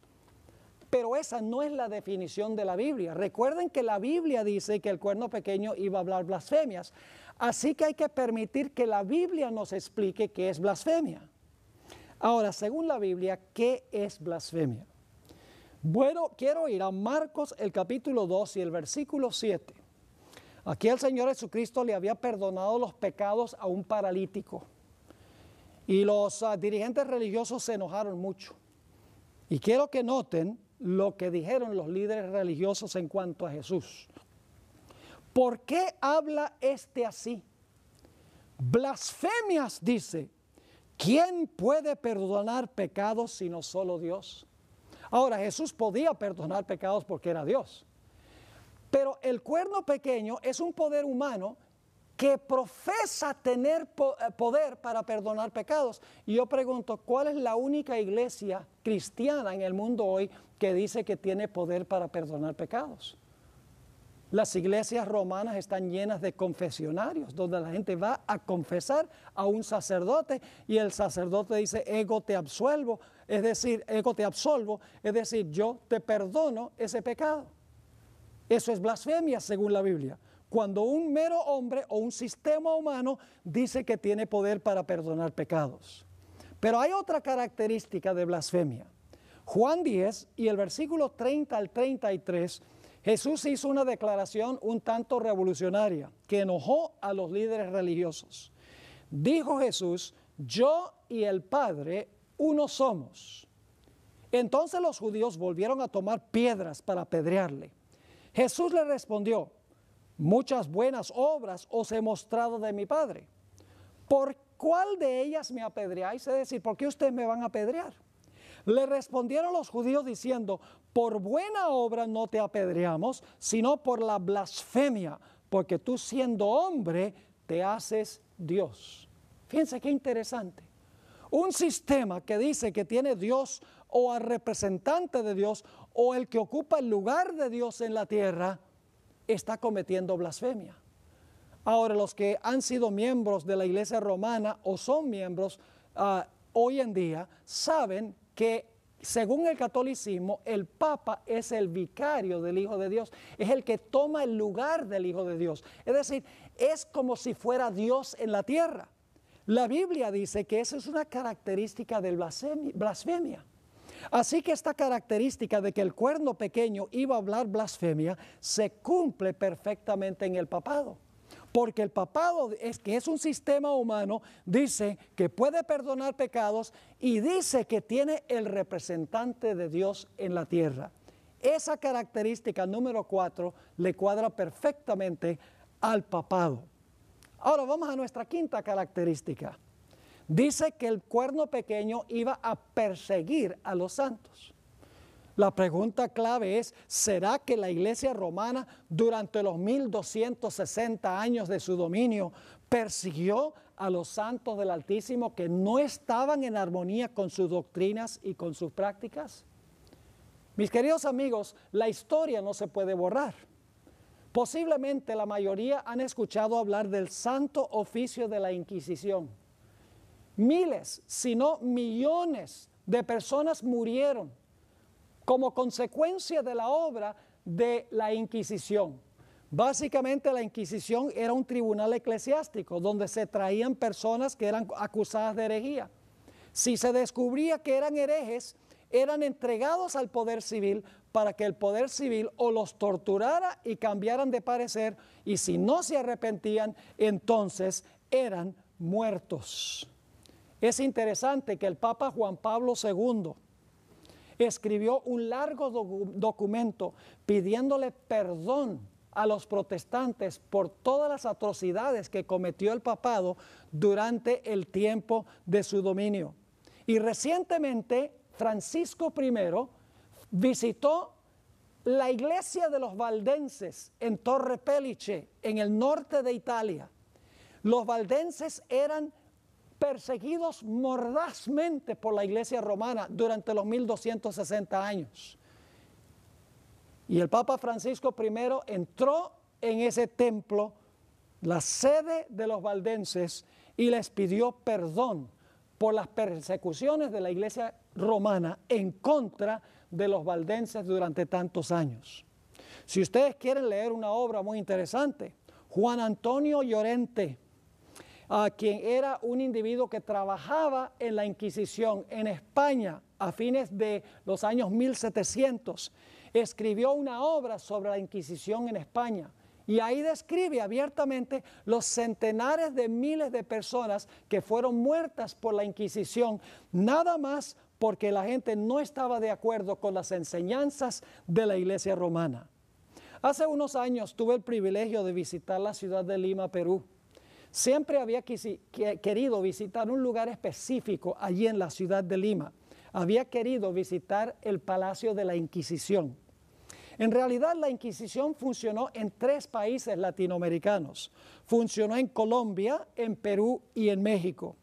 Pero esa no es la definición de la Biblia. Recuerden que la Biblia dice que el cuerno pequeño iba a hablar blasfemias. Así que hay que permitir que la Biblia nos explique qué es blasfemia. Ahora, según la Biblia, ¿qué es blasfemia? Bueno, quiero ir a Marcos el capítulo 2 y el versículo 7. Aquí el Señor Jesucristo le había perdonado los pecados a un paralítico. Y los dirigentes religiosos se enojaron mucho. Y quiero que noten lo que dijeron los líderes religiosos en cuanto a Jesús. ¿Por qué habla este así? Blasfemias, dice. ¿Quién puede perdonar pecados sino solo Dios? Ahora, Jesús podía perdonar pecados porque era Dios. Pero el cuerno pequeño es un poder humano que profesa tener poder para perdonar pecados. Y yo pregunto, ¿cuál es la única iglesia cristiana en el mundo hoy que dice que tiene poder para perdonar pecados? Las iglesias romanas están llenas de confesionarios, donde la gente va a confesar a un sacerdote y el sacerdote dice, ego te absuelvo, es decir, ego te absolvo, es decir, yo te perdono ese pecado. Eso es blasfemia según la Biblia. Cuando un mero hombre o un sistema humano dice que tiene poder para perdonar pecados. Pero hay otra característica de blasfemia. Juan 10 y el versículo 30 al 33, Jesús hizo una declaración un tanto revolucionaria que enojó a los líderes religiosos. Dijo Jesús, yo y el Padre uno somos. Entonces los judíos volvieron a tomar piedras para apedrearle. Jesús le respondió, muchas buenas obras os he mostrado de mi Padre. ¿Por cuál de ellas me apedreáis? Es decir, ¿por qué ustedes me van a apedrear? Le respondieron los judíos diciendo, por buena obra no te apedreamos, sino por la blasfemia, porque tú siendo hombre te haces Dios. Fíjense qué interesante. Un sistema que dice que tiene Dios o al representante de Dios o el que ocupa el lugar de Dios en la tierra, está cometiendo blasfemia. Ahora, los que han sido miembros de la iglesia romana o son miembros hoy en día, saben que según el catolicismo, el Papa es el vicario del Hijo de Dios, es el que toma el lugar del Hijo de Dios. Es decir, es como si fuera Dios en la tierra. La Biblia dice que esa es una característica de blasfemia. Así que esta característica de que el cuerno pequeño iba a hablar blasfemia se cumple perfectamente en el papado. Porque el papado, que es un sistema humano, dice que puede perdonar pecados y dice que tiene el representante de Dios en la tierra. Esa característica número 4 le cuadra perfectamente al papado. Ahora vamos a nuestra quinta característica. Dice que el cuerno pequeño iba a perseguir a los santos. La pregunta clave es, ¿será que la iglesia romana durante los 1260 años de su dominio persiguió a los santos del Altísimo que no estaban en armonía con sus doctrinas y con sus prácticas? Mis queridos amigos, la historia no se puede borrar. Posiblemente la mayoría han escuchado hablar del santo oficio de la Inquisición. Miles, si no millones de personas murieron como consecuencia de la obra de la Inquisición. Básicamente la Inquisición era un tribunal eclesiástico donde se traían personas que eran acusadas de herejía. Si se descubría que eran herejes, eran entregados al poder civil para que el poder civil o los torturara y cambiaran de parecer, y si no se arrepentían, entonces eran muertos. Es interesante que el Papa Juan Pablo II escribió un largo documento pidiéndole perdón a los protestantes por todas las atrocidades que cometió el papado durante el tiempo de su dominio. Y recientemente Francisco I visitó la iglesia de los valdenses en Torre Pellice, en el norte de Italia. Los valdenses eran perseguidos mordazmente por la iglesia romana durante los 1260 años. Y el Papa Francisco I entró en ese templo, la sede de los valdenses, y les pidió perdón por las persecuciones de la iglesia romana en contra de los valdenses durante tantos años. Si ustedes quieren leer una obra muy interesante, Juan Antonio Llorente quien era un individuo que trabajaba en la Inquisición en España a fines de los años 1700, escribió una obra sobre la Inquisición en España. Y ahí describe abiertamente los centenares de miles de personas que fueron muertas por la Inquisición, nada más porque la gente no estaba de acuerdo con las enseñanzas de la Iglesia romana. Hace unos años tuve el privilegio de visitar la ciudad de Lima, Perú. Siempre había querido visitar un lugar específico allí en la ciudad de Lima. Había querido visitar el Palacio de la Inquisición. En realidad la Inquisición funcionó en 3 países latinoamericanos. Funcionó en Colombia, en Perú y en México.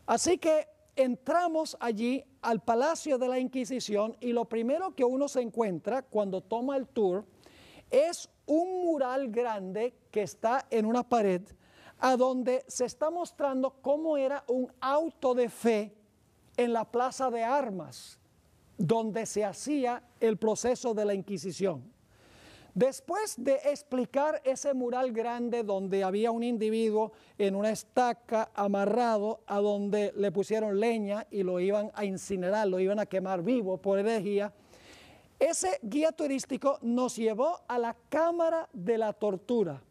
Así que entramos allí al Palacio de la Inquisición y lo primero que uno se encuentra cuando toma el tour es un mural grande que está en una pared a donde se está mostrando cómo era un auto de fe en la plaza de armas, donde se hacía el proceso de la Inquisición. Después de explicar ese mural grande donde había un individuo en una estaca amarrado a donde le pusieron leña y lo iban a incinerar, lo iban a quemar vivo por herejía, ese guía turístico nos llevó a la cámara de la tortura.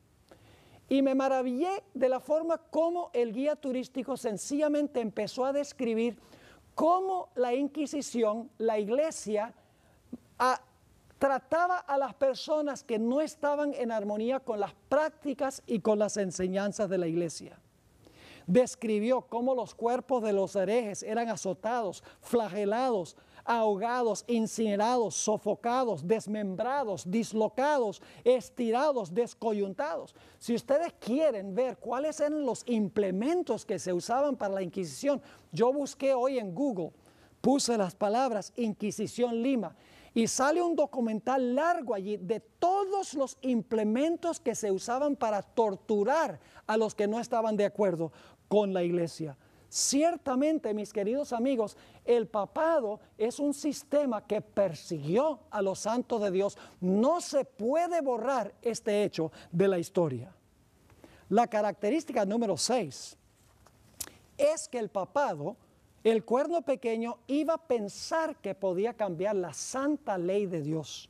Y me maravillé de la forma como el guía turístico sencillamente empezó a describir cómo la Inquisición, la Iglesia, trataba a las personas que no estaban en armonía con las prácticas y con las enseñanzas de la Iglesia. Describió cómo los cuerpos de los herejes eran azotados, flagelados, ahogados, incinerados, sofocados, desmembrados, dislocados, estirados, descoyuntados. Si ustedes quieren ver cuáles eran los implementos que se usaban para la Inquisición, yo busqué hoy en Google, puse las palabras Inquisición Lima y sale un documental largo allí de todos los implementos que se usaban para torturar a los que no estaban de acuerdo con la Iglesia. Ciertamente, mis queridos amigos, el papado es un sistema que persiguió a los santos de Dios. No se puede borrar este hecho de la historia. La característica número 6 es que el papado, el cuerno pequeño, iba a pensar que podía cambiar la santa ley de Dios.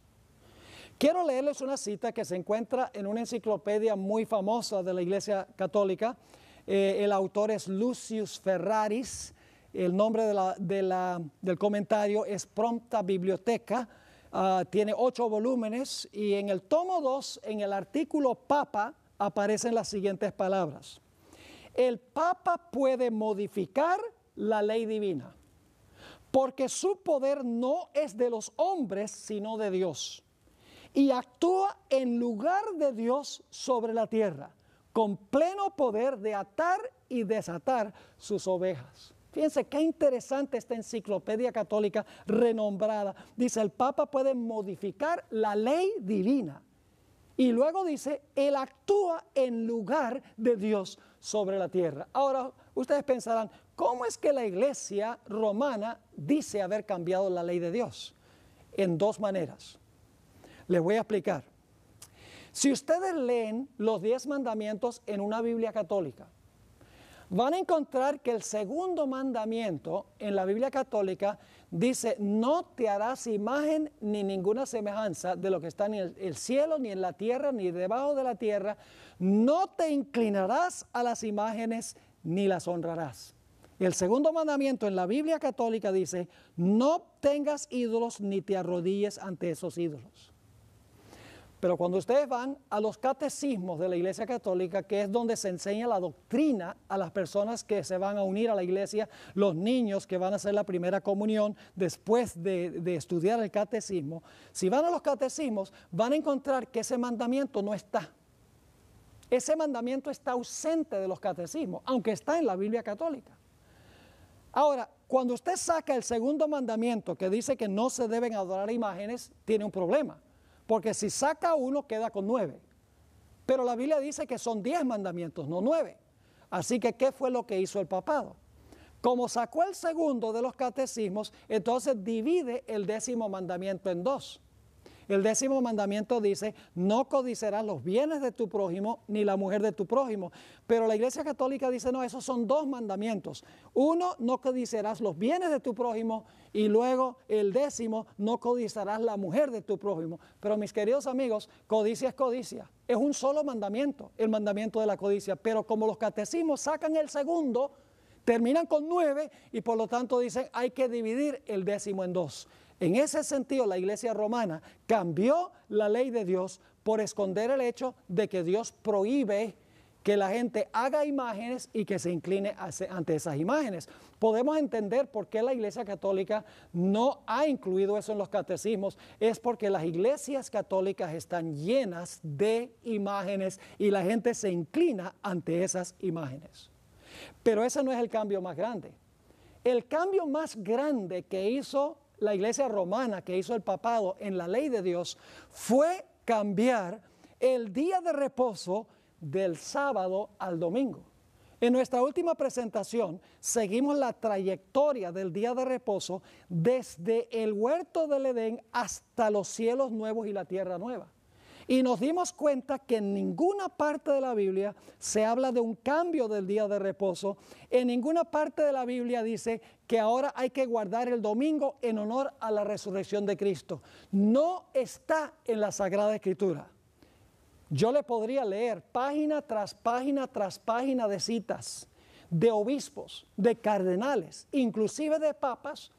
Quiero leerles una cita que se encuentra en una enciclopedia muy famosa de la Iglesia Católica. El autor es Lucius Ferraris, el nombre del comentario es Prompta Biblioteca, tiene 8 volúmenes y en el tomo 2, en el artículo Papa, aparecen las siguientes palabras. El Papa puede modificar la ley divina, porque su poder no es de los hombres, sino de Dios, y actúa en lugar de Dios sobre la tierra, con pleno poder de atar y desatar sus ovejas. Fíjense qué interesante esta enciclopedia católica renombrada. Dice, el Papa puede modificar la ley divina. Y luego dice, él actúa en lugar de Dios sobre la tierra. Ahora, ustedes pensarán, ¿cómo es que la Iglesia romana dice haber cambiado la ley de Dios? En 2 maneras. Les voy a explicar. Si ustedes leen los 10 mandamientos en una Biblia católica, van a encontrar que el segundo mandamiento en la Biblia católica dice, no te harás imagen ni ninguna semejanza de lo que está en el cielo, ni en la tierra, ni debajo de la tierra. No te inclinarás a las imágenes ni las honrarás. El segundo mandamiento en la Biblia católica dice, no tengas ídolos ni te arrodilles ante esos ídolos. Pero cuando ustedes van a los catecismos de la Iglesia Católica, que es donde se enseña la doctrina a las personas que se van a unir a la Iglesia, los niños que van a hacer la primera comunión después de estudiar el catecismo, si van a los catecismos van a encontrar que ese mandamiento no está. Ese mandamiento está ausente de los catecismos, aunque está en la Biblia Católica. Ahora, cuando usted saca el segundo mandamiento que dice que no se deben adorar imágenes, tiene un problema. Porque si saca uno, queda con 9. Pero la Biblia dice que son 10 mandamientos, no 9. Así que, ¿qué fue lo que hizo el papado? Como sacó el segundo de los catecismos, entonces divide el 10º mandamiento en 2. El 10º mandamiento dice, no codiciarás los bienes de tu prójimo ni la mujer de tu prójimo. Pero la Iglesia Católica dice, no, esos son 2 mandamientos. Uno, no codiciarás los bienes de tu prójimo, y luego el 10º, no codiciarás la mujer de tu prójimo. Pero mis queridos amigos, codicia es codicia. Es un solo mandamiento, el mandamiento de la codicia. Pero como los catecismos sacan el segundo, terminan con 9 y por lo tanto dicen hay que dividir el 10º en 2. En ese sentido, la Iglesia romana cambió la ley de Dios por esconder el hecho de que Dios prohíbe que la gente haga imágenes y que se incline ante esas imágenes. Podemos entender por qué la Iglesia Católica no ha incluido eso en los catecismos. Es porque las iglesias católicas están llenas de imágenes y la gente se inclina ante esas imágenes. Pero ese no es el cambio más grande. El cambio más grande que hizo la Iglesia romana, que hizo el papado en la ley de Dios, fue cambiar el día de reposo del sábado al domingo. En nuestra última presentación seguimos la trayectoria del día de reposo desde el huerto del Edén hasta los cielos nuevos y la tierra nueva. Y nos dimos cuenta que en ninguna parte de la Biblia se habla de un cambio del día de reposo. En ninguna parte de la Biblia dice que ahora hay que guardar el domingo en honor a la resurrección de Cristo. No está en la Sagrada Escritura. Yo le podría leer página tras página tras página de citas de obispos, de cardenales, inclusive de papas,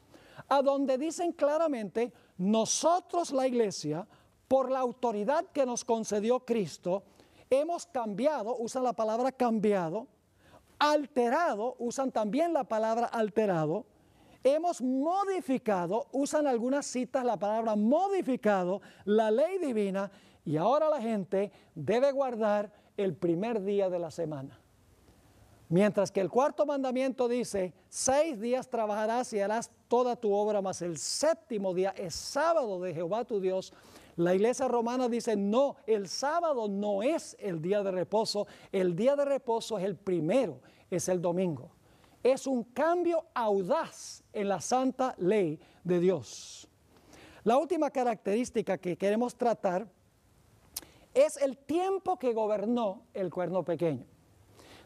a donde dicen claramente, nosotros la Iglesia, por la autoridad que nos concedió Cristo, hemos cambiado, usan la palabra cambiado, alterado, usan también la palabra alterado, hemos modificado, usan algunas citas la palabra modificado, la ley divina, y ahora la gente debe guardar el primer día de la semana. Mientras que el 4º mandamiento dice, 6 días trabajarás y harás toda tu obra, mas el 7º día es sábado de Jehová tu Dios. La Iglesia romana dice, no, el sábado no es el día de reposo, el día de reposo es el primero, es el domingo. Es un cambio audaz en la santa ley de Dios. La última característica que queremos tratar es el tiempo que gobernó el cuerno pequeño.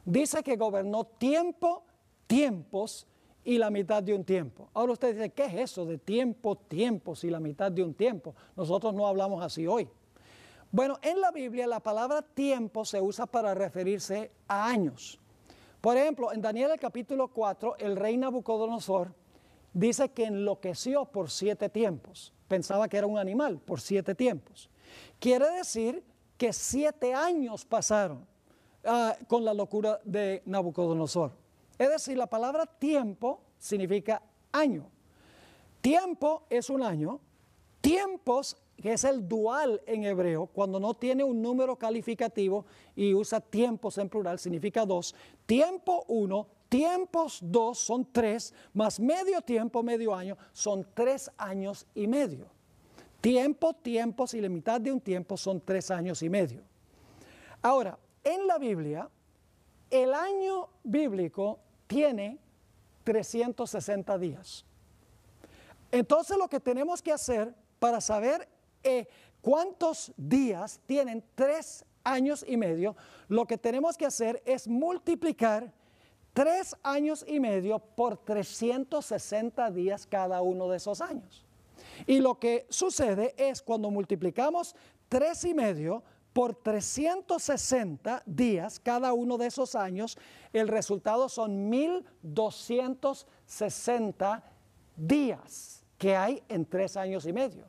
Dice que gobernó tiempo, tiempos y la mitad de un tiempo. Ahora usted dice, ¿qué es eso de tiempo, tiempos y la mitad de un tiempo? Nosotros no hablamos así hoy. Bueno, en la Biblia la palabra tiempo se usa para referirse a años. Por ejemplo, en Daniel el capítulo 4, el rey Nabucodonosor dice que enloqueció por 7 tiempos. Pensaba que era un animal por 7 tiempos. Quiere decir que 7 años pasaron con la locura de Nabucodonosor. Es decir, la palabra tiempo significa año. Tiempo es un año. Tiempos, que es el dual en hebreo, cuando no tiene un número calificativo y usa tiempos en plural, significa 2. Tiempo 1, tiempos 2 son 3, más medio tiempo, medio año, son 3 años y medio. Tiempo, tiempos y la mitad de un tiempo son 3 años y medio. Ahora, en la Biblia, el año bíblico tiene 360 días. Entonces lo que tenemos que hacer para saber cuántos días tienen 3 años y medio, lo que tenemos que hacer es multiplicar 3 años y medio por 360 días cada uno de esos años. Y lo que sucede es cuando multiplicamos 3 y medio por 360 días cada uno de esos años, el resultado son 1260 días que hay en 3 años y medio.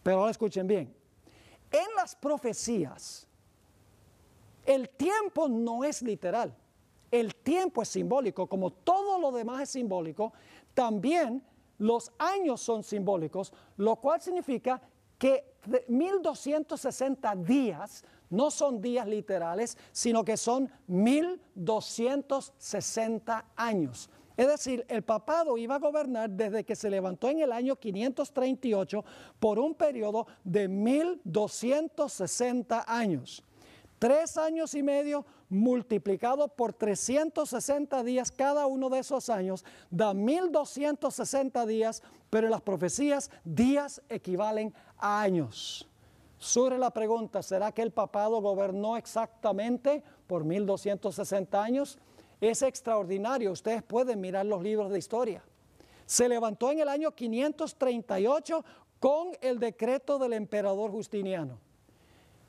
Pero ahora escuchen bien, en las profecías, el tiempo no es literal, el tiempo es simbólico, como todo lo demás es simbólico, también los años son simbólicos, lo cual significa que 1260 días no son días literales, sino que son 1260 años. Es decir, el papado iba a gobernar desde que se levantó en el año 538 por un periodo de 1260 años. 3 años y medio multiplicado por 360 días cada uno de esos años da 1260 días, pero en las profecías días equivalen a años. surge la pregunta, ¿será que el papado gobernó exactamente por 1260 años? Es extraordinario, ustedes pueden mirar los libros de historia. Se levantó en el año 538 con el decreto del emperador Justiniano.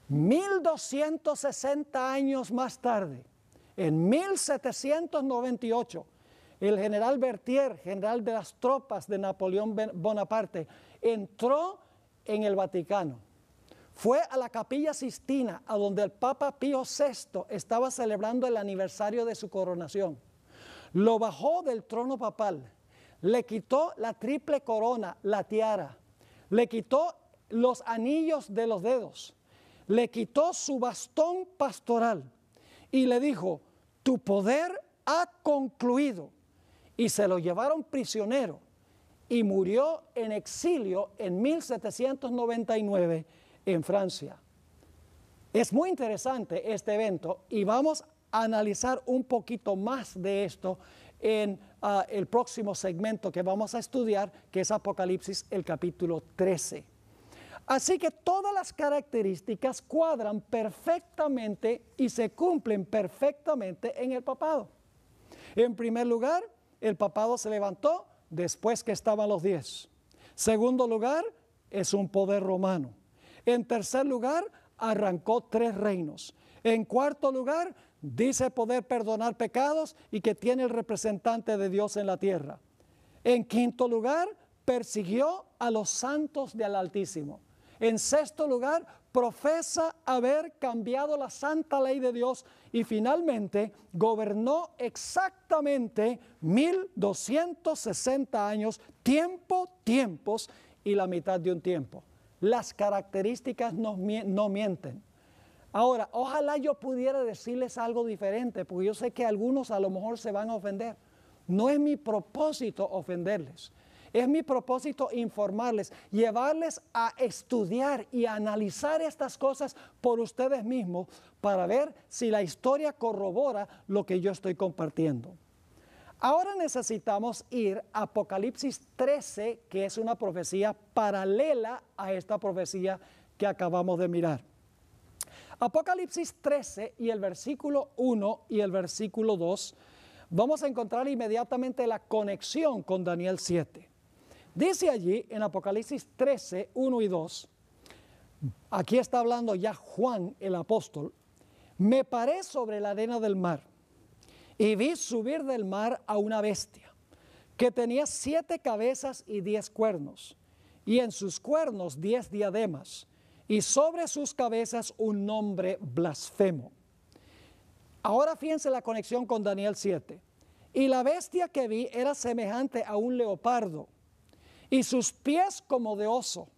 1260 años más tarde, en 1798, el general Berthier, general de las tropas de Napoleón Bonaparte, entró en el Vaticano. Fue a la Capilla Sistina, a donde el Papa Pío VI estaba celebrando el aniversario de su coronación. Lo bajó del trono papal, le quitó la triple corona, la tiara, le quitó los anillos de los dedos, le quitó su bastón pastoral y le dijo, tu poder ha concluido. Y se lo llevaron prisionero y murió en exilio en 1799 en Francia. Es muy interesante este evento y vamos a analizar un poquito más de esto en el próximo segmento que vamos a estudiar, que es Apocalipsis, el capítulo 13. Así que todas las características cuadran perfectamente y se cumplen perfectamente en el papado. En primer lugar, el papado se levantó después que estaban los 10. Segundo lugar, es un poder romano. En tercer lugar, arrancó 3 reinos. En cuarto lugar, dice poder perdonar pecados y que tiene el representante de Dios en la tierra. En quinto lugar, persiguió a los santos del Altísimo. En sexto lugar, profesa haber cambiado la santa ley de Dios y finalmente gobernó exactamente 1260 años, tiempos y la mitad de un tiempo. Las características no mienten. Ahora, ojalá yo pudiera decirles algo diferente, porque yo sé que algunos a lo mejor se van a ofender. No es mi propósito ofenderles. Es mi propósito informarles, llevarles a estudiar y a analizar estas cosas por ustedes mismos para ver si la historia corrobora lo que yo estoy compartiendo. Ahora necesitamos ir a Apocalipsis 13, que es una profecía paralela a esta profecía que acabamos de mirar. Apocalipsis 13 y el versículo 1 y el versículo 2, vamos a encontrar inmediatamente la conexión con Daniel 7. Dice allí en Apocalipsis 13, 1 y 2, aquí está hablando ya Juan el apóstol, me paré sobre la arena del mar y vi subir del mar a una bestia que tenía 7 cabezas y 10 cuernos, y en sus cuernos 10 diademas, y sobre sus cabezas un nombre blasfemo. Ahora fíjense la conexión con Daniel 7. Y la bestia que vi era semejante a un leopardo, y sus pies como de oso,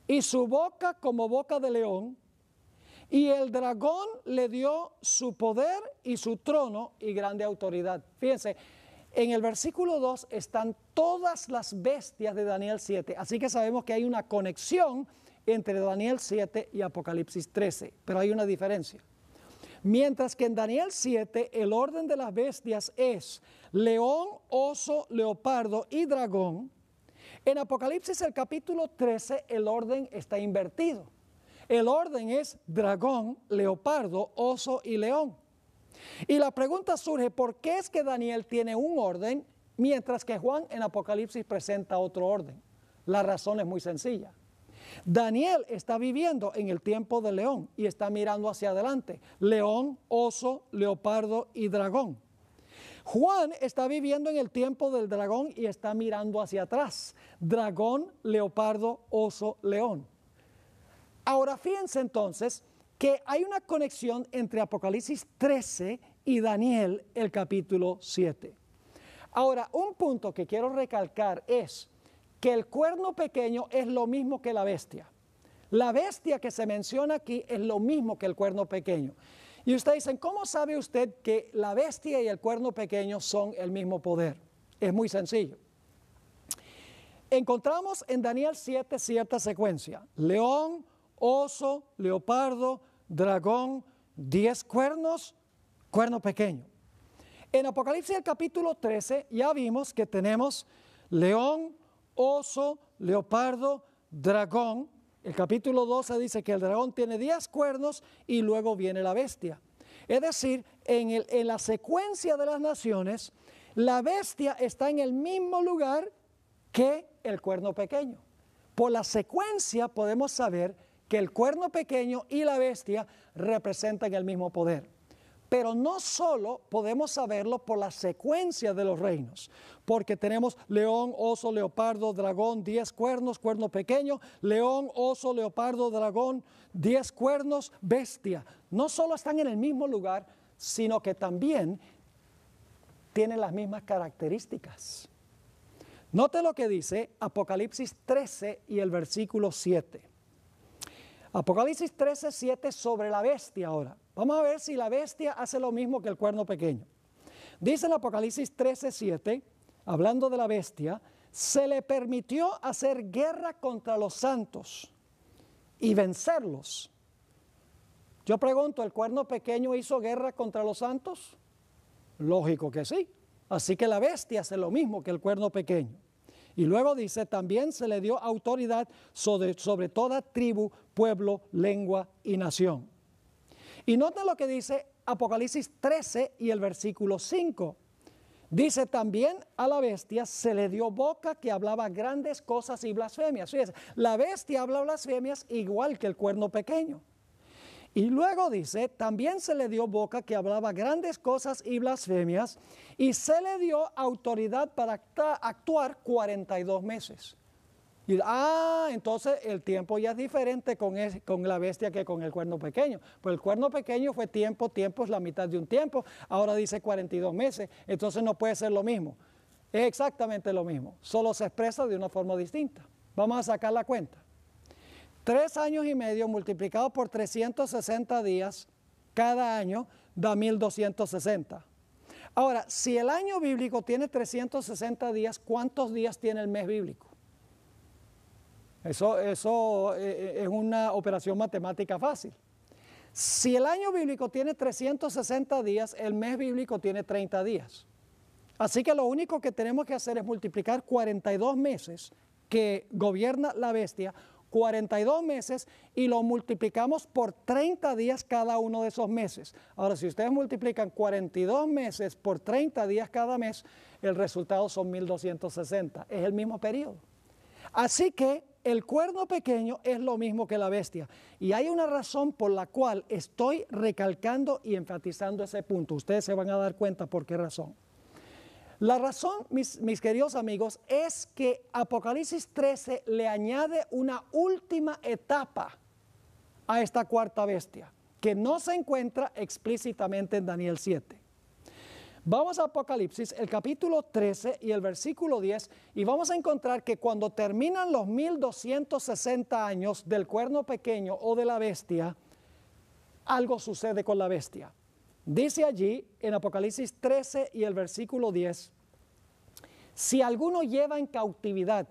y su boca como boca de león, y el dragón le dio su poder y su trono y grande autoridad. Fíjense, en el versículo 2 están todas las bestias de Daniel 7, así que sabemos que hay una conexión entre Daniel 7 y Apocalipsis 13, pero hay una diferencia. Mientras que en Daniel 7 el orden de las bestias es león, oso, leopardo y dragón, en Apocalipsis el capítulo 13 el orden está invertido. El orden es dragón, leopardo, oso y león. Y la pregunta surge, ¿por qué es que Daniel tiene un orden mientras que Juan en Apocalipsis presenta otro orden? La razón es muy sencilla. Daniel está viviendo en el tiempo del león y está mirando hacia adelante. León, oso, leopardo y dragón. Juan está viviendo en el tiempo del dragón y está mirando hacia atrás. Dragón, leopardo, oso, león. Ahora fíjense entonces que hay una conexión entre Apocalipsis 13 y Daniel, el capítulo 7. Ahora, un punto que quiero recalcar es que el cuerno pequeño es lo mismo que la bestia. La bestia que se menciona aquí es lo mismo que el cuerno pequeño. Y ustedes dicen, ¿cómo sabe usted que la bestia y el cuerno pequeño son el mismo poder? Es muy sencillo. Encontramos en Daniel 7 cierta secuencia. León, oso, leopardo, dragón, 10 cuernos, cuerno pequeño. En Apocalipsis el capítulo 13 ya vimos que tenemos león, oso, leopardo, dragón El capítulo 12 dice que el dragón tiene 10 cuernos y luego viene la bestia. Es decir, en la secuencia de las naciones, la bestia está en el mismo lugar que el cuerno pequeño. Por la secuencia podemos saber que el cuerno pequeño y la bestia representan el mismo poder. Pero no solo podemos saberlo por la secuencia de los reinos, porque tenemos león, oso, leopardo, dragón, 10 cuernos, cuerno pequeño, león, oso, leopardo, dragón, 10 cuernos, bestia. No solo están en el mismo lugar, sino que también tienen las mismas características. Note lo que dice Apocalipsis 13 y el versículo 7. Apocalipsis 13, 7 sobre la bestia ahora. Vamos a ver si la bestia hace lo mismo que el cuerno pequeño. Dice en Apocalipsis 13, 7, hablando de la bestia, se le permitió hacer guerra contra los santos y vencerlos. Yo pregunto, ¿el cuerno pequeño hizo guerra contra los santos? Lógico que sí. Así que la bestia hace lo mismo que el cuerno pequeño. Y luego dice, también se le dio autoridad sobre toda tribu, pueblo, lengua y nación. Y noten lo que dice Apocalipsis 13 y el versículo 5. Dice, también a la bestia se le dio boca que hablaba grandes cosas y blasfemias. Fíjense, la bestia habla blasfemias igual que el cuerno pequeño. Y luego dice, también se le dio boca que hablaba grandes cosas y blasfemias, y se le dio autoridad para actuar 42 meses. Y, entonces el tiempo ya es diferente con la bestia que con el cuerno pequeño. Pues el cuerno pequeño fue tiempo es la mitad de un tiempo, ahora dice 42 meses, entonces no puede ser lo mismo. Es exactamente lo mismo, solo se expresa de una forma distinta. Vamos a sacar la cuenta. 3 años y medio multiplicado por 360 días cada año da 1260. Ahora, si el año bíblico tiene 360 días, ¿cuántos días tiene el mes bíblico? Eso es una operación matemática fácil. Si el año bíblico tiene 360 días, el mes bíblico tiene 30 días. Así que lo único que tenemos que hacer es multiplicar 42 meses que gobierna la bestia, 42 meses, y lo multiplicamos por 30 días cada uno de esos meses. Ahora, si ustedes multiplican 42 meses por 30 días cada mes, el resultado son 1260. Es el mismo periodo. Así que el cuerno pequeño es lo mismo que la bestia. Y hay una razón por la cual estoy recalcando y enfatizando ese punto. Ustedes se van a dar cuenta por qué razón. La razón, mis queridos amigos, es que Apocalipsis 13 le añade una última etapa a esta cuarta bestia, que no se encuentra explícitamente en Daniel 7. Vamos a Apocalipsis, el capítulo 13 y el versículo 10, y vamos a encontrar que cuando terminan los 1260 años del cuerno pequeño o de la bestia, algo sucede con la bestia. Dice allí en Apocalipsis 13 y el versículo 10, si alguno lleva en cautividad,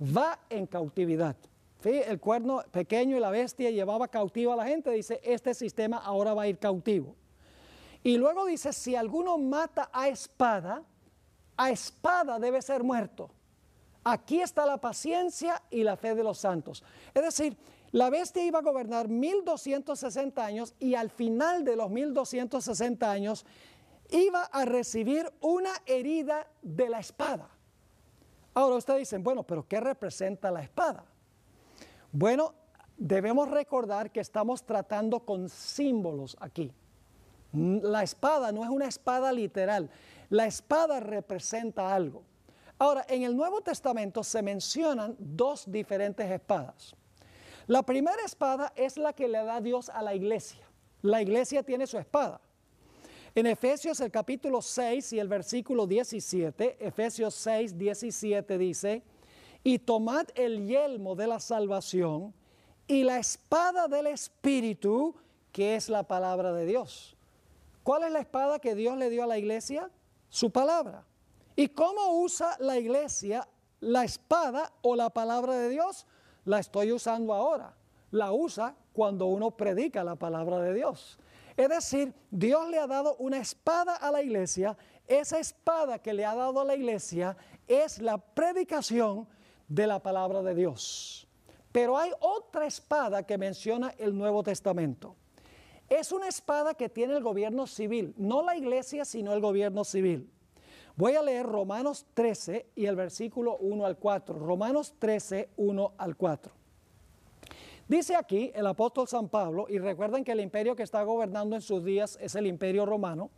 va en cautividad. ¿Sí? El cuerno pequeño y la bestia llevaba cautivo a la gente, dice, este sistema ahora va a ir cautivo. Y luego dice, si alguno mata a espada debe ser muerto. Aquí está la paciencia y la fe de los santos. Es decir, la bestia iba a gobernar 1260 años y al final de los 1260 años iba a recibir una herida de la espada. Ahora ustedes dicen, bueno, pero ¿qué representa la espada? Bueno, debemos recordar que estamos tratando con símbolos aquí. La espada no es una espada literal, la espada representa algo. Ahora, en el Nuevo Testamento se mencionan 2 diferentes espadas. La primera espada es la que le da Dios a la iglesia. La iglesia tiene su espada. En Efesios el capítulo 6 y el versículo 17, Efesios 6, 17 dice, y tomad el yelmo de la salvación y la espada del Espíritu, que es la palabra de Dios. ¿Cuál es la espada que Dios le dio a la iglesia? Su palabra. ¿Y cómo usa la iglesia la espada o la palabra de Dios? La estoy usando ahora. La usa cuando uno predica la palabra de Dios. Es decir, Dios le ha dado una espada a la iglesia. Esa espada que le ha dado a la iglesia es la predicación de la palabra de Dios. Pero hay otra espada que menciona el Nuevo Testamento. Es una espada que tiene el gobierno civil, no la iglesia, sino el gobierno civil. Voy a leer Romanos 13 y el versículo 1 al 4. Romanos 13, 1 al 4. Dice aquí el apóstol San Pablo, y recuerden que el imperio que está gobernando en sus días es el imperio romano: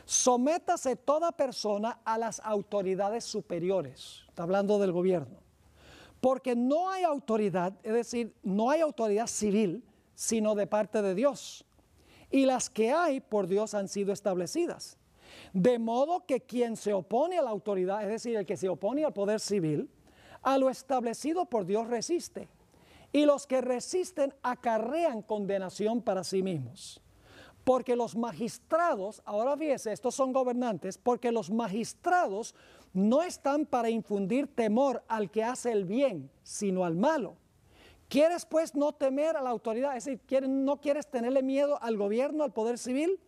sométase toda persona a las autoridades superiores. Está hablando del gobierno. Porque no hay autoridad, es decir, no hay autoridad civil, sino de parte de Dios. Y las que hay por Dios han sido establecidas. De modo que quien se opone a la autoridad, es decir, el que se opone al poder civil, a lo establecido por Dios resiste. Y los que resisten acarrean condenación para sí mismos. Porque los magistrados, ahora fíjese, estos son gobernantes, porque los magistrados no están para infundir temor al que hace el bien, sino al malo. ¿Quieres pues no temer a la autoridad? Es decir, ¿no quieres tenerle miedo al gobierno, al poder civil?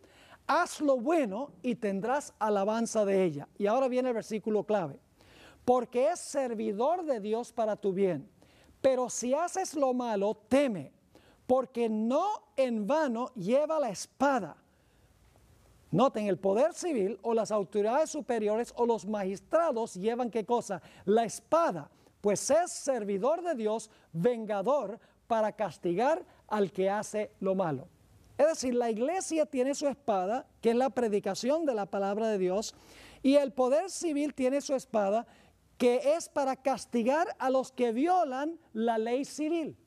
Haz lo bueno y tendrás alabanza de ella. Y ahora viene el versículo clave. Porque es servidor de Dios para tu bien. Pero si haces lo malo, teme, porque no en vano lleva la espada. Noten, el poder civil o las autoridades superiores o los magistrados llevan ¿qué cosa? La espada, pues es servidor de Dios, vengador para castigar al que hace lo malo. Es decir, la iglesia tiene su espada, que es la predicación de la palabra de Dios, y el poder civil tiene su espada, que es para castigar a los que violan la ley civil.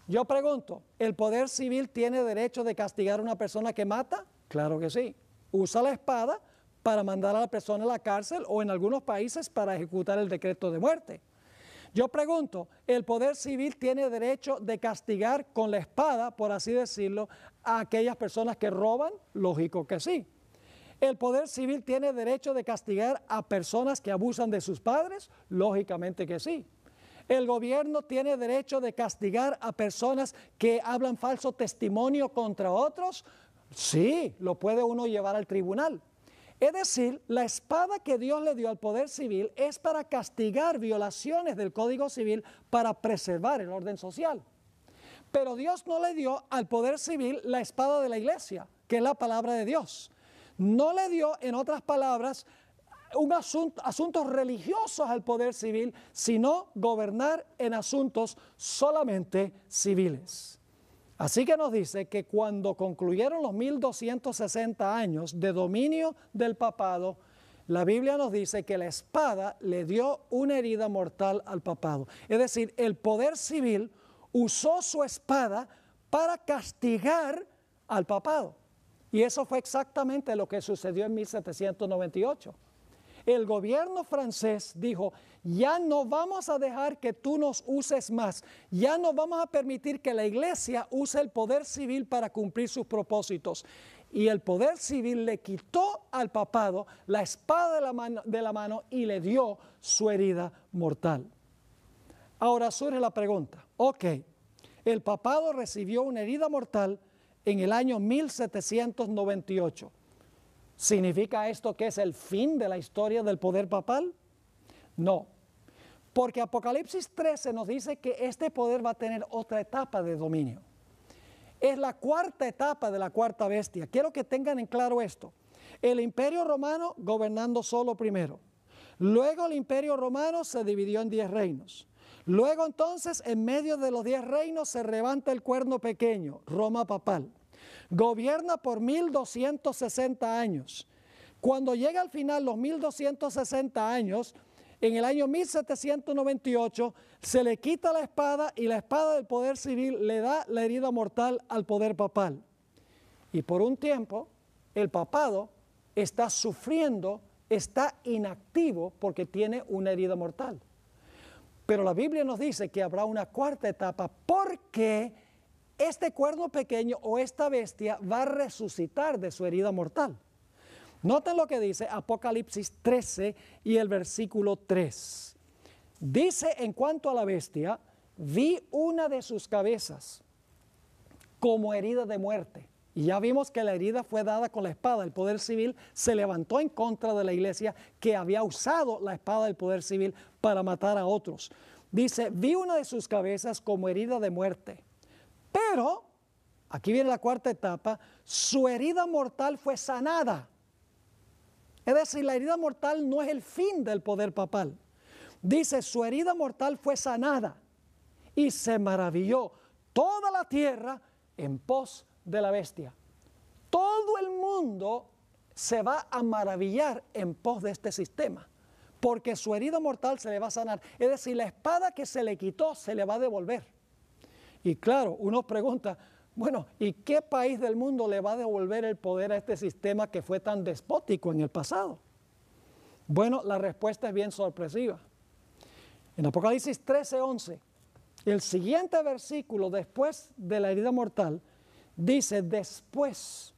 Yo pregunto, ¿el poder civil tiene derecho de castigar a una persona que mata? Claro que sí. Usa la espada para mandar a la persona a la cárcel o en algunos países para ejecutar el decreto de muerte. Yo pregunto, ¿el poder civil tiene derecho de castigar con la espada, por así decirlo, a aquellas personas que roban? Lógico que sí. ¿El poder civil tiene derecho de castigar a personas que abusan de sus padres? Lógicamente que sí. ¿El gobierno tiene derecho de castigar a personas que hablan falso testimonio contra otros? Sí, lo puede uno llevar al tribunal. Es decir, la espada que Dios le dio al poder civil es para castigar violaciones del Código Civil para preservar el orden social. Pero Dios no le dio al poder civil la espada de la iglesia, que es la palabra de Dios. No le dio, en otras palabras, asuntos religiosos al poder civil, sino gobernar en asuntos solamente civiles. Así que nos dice que cuando concluyeron los 1260 años de dominio del papado, la Biblia nos dice que la espada le dio una herida mortal al papado. Es decir, el poder civil usó su espada para castigar al papado. Y eso fue exactamente lo que sucedió en 1798. El gobierno francés dijo, ya no vamos a dejar que tú nos uses más, ya no vamos a permitir que la iglesia use el poder civil para cumplir sus propósitos. Y el poder civil le quitó al papado la espada de la mano y le dio su herida mortal. Ahora surge la pregunta, ok, el papado recibió una herida mortal en el año 1798. ¿Significa esto que es el fin de la historia del poder papal? No, porque Apocalipsis 13 nos dice que este poder va a tener otra etapa de dominio. Es la cuarta etapa de la cuarta bestia. Quiero que tengan en claro esto. El imperio romano gobernando solo primero. Luego el imperio romano se dividió en 10 reinos. Luego entonces en medio de los 10 reinos se levanta el cuerno pequeño, Roma papal. Gobierna por 1260 años. Cuando llega al final los 1260 años, en el año 1798 se le quita la espada y la espada del poder civil le da la herida mortal al poder papal. Y por un tiempo el papado está sufriendo, está inactivo porque tiene una herida mortal. Pero la Biblia nos dice que habrá una cuarta etapa porque este cuerno pequeño o esta bestia va a resucitar de su herida mortal. Noten lo que dice Apocalipsis 13 y el versículo 3. Dice en cuanto a la bestia, vi una de sus cabezas como herida de muerte. Y ya vimos que la herida fue dada con la espada. El poder civil se levantó en contra de la iglesia que había usado la espada del poder civil para matar a otros. Dice, vi una de sus cabezas como herida de muerte, pero, aquí viene la cuarta etapa, su herida mortal fue sanada. Es decir, la herida mortal no es el fin del poder papal. Dice, su herida mortal fue sanada y se maravilló toda la tierra en pos de la bestia. Todo el mundo se va a maravillar en pos de este sistema, porque su herida mortal se le va a sanar. Es decir, la espada que se le quitó se le va a devolver. Y claro, uno pregunta, bueno, ¿y qué país del mundo le va a devolver el poder a este sistema que fue tan despótico en el pasado? Bueno, la respuesta es bien sorpresiva. En Apocalipsis 13:11, el siguiente versículo después de la herida mortal, dice después,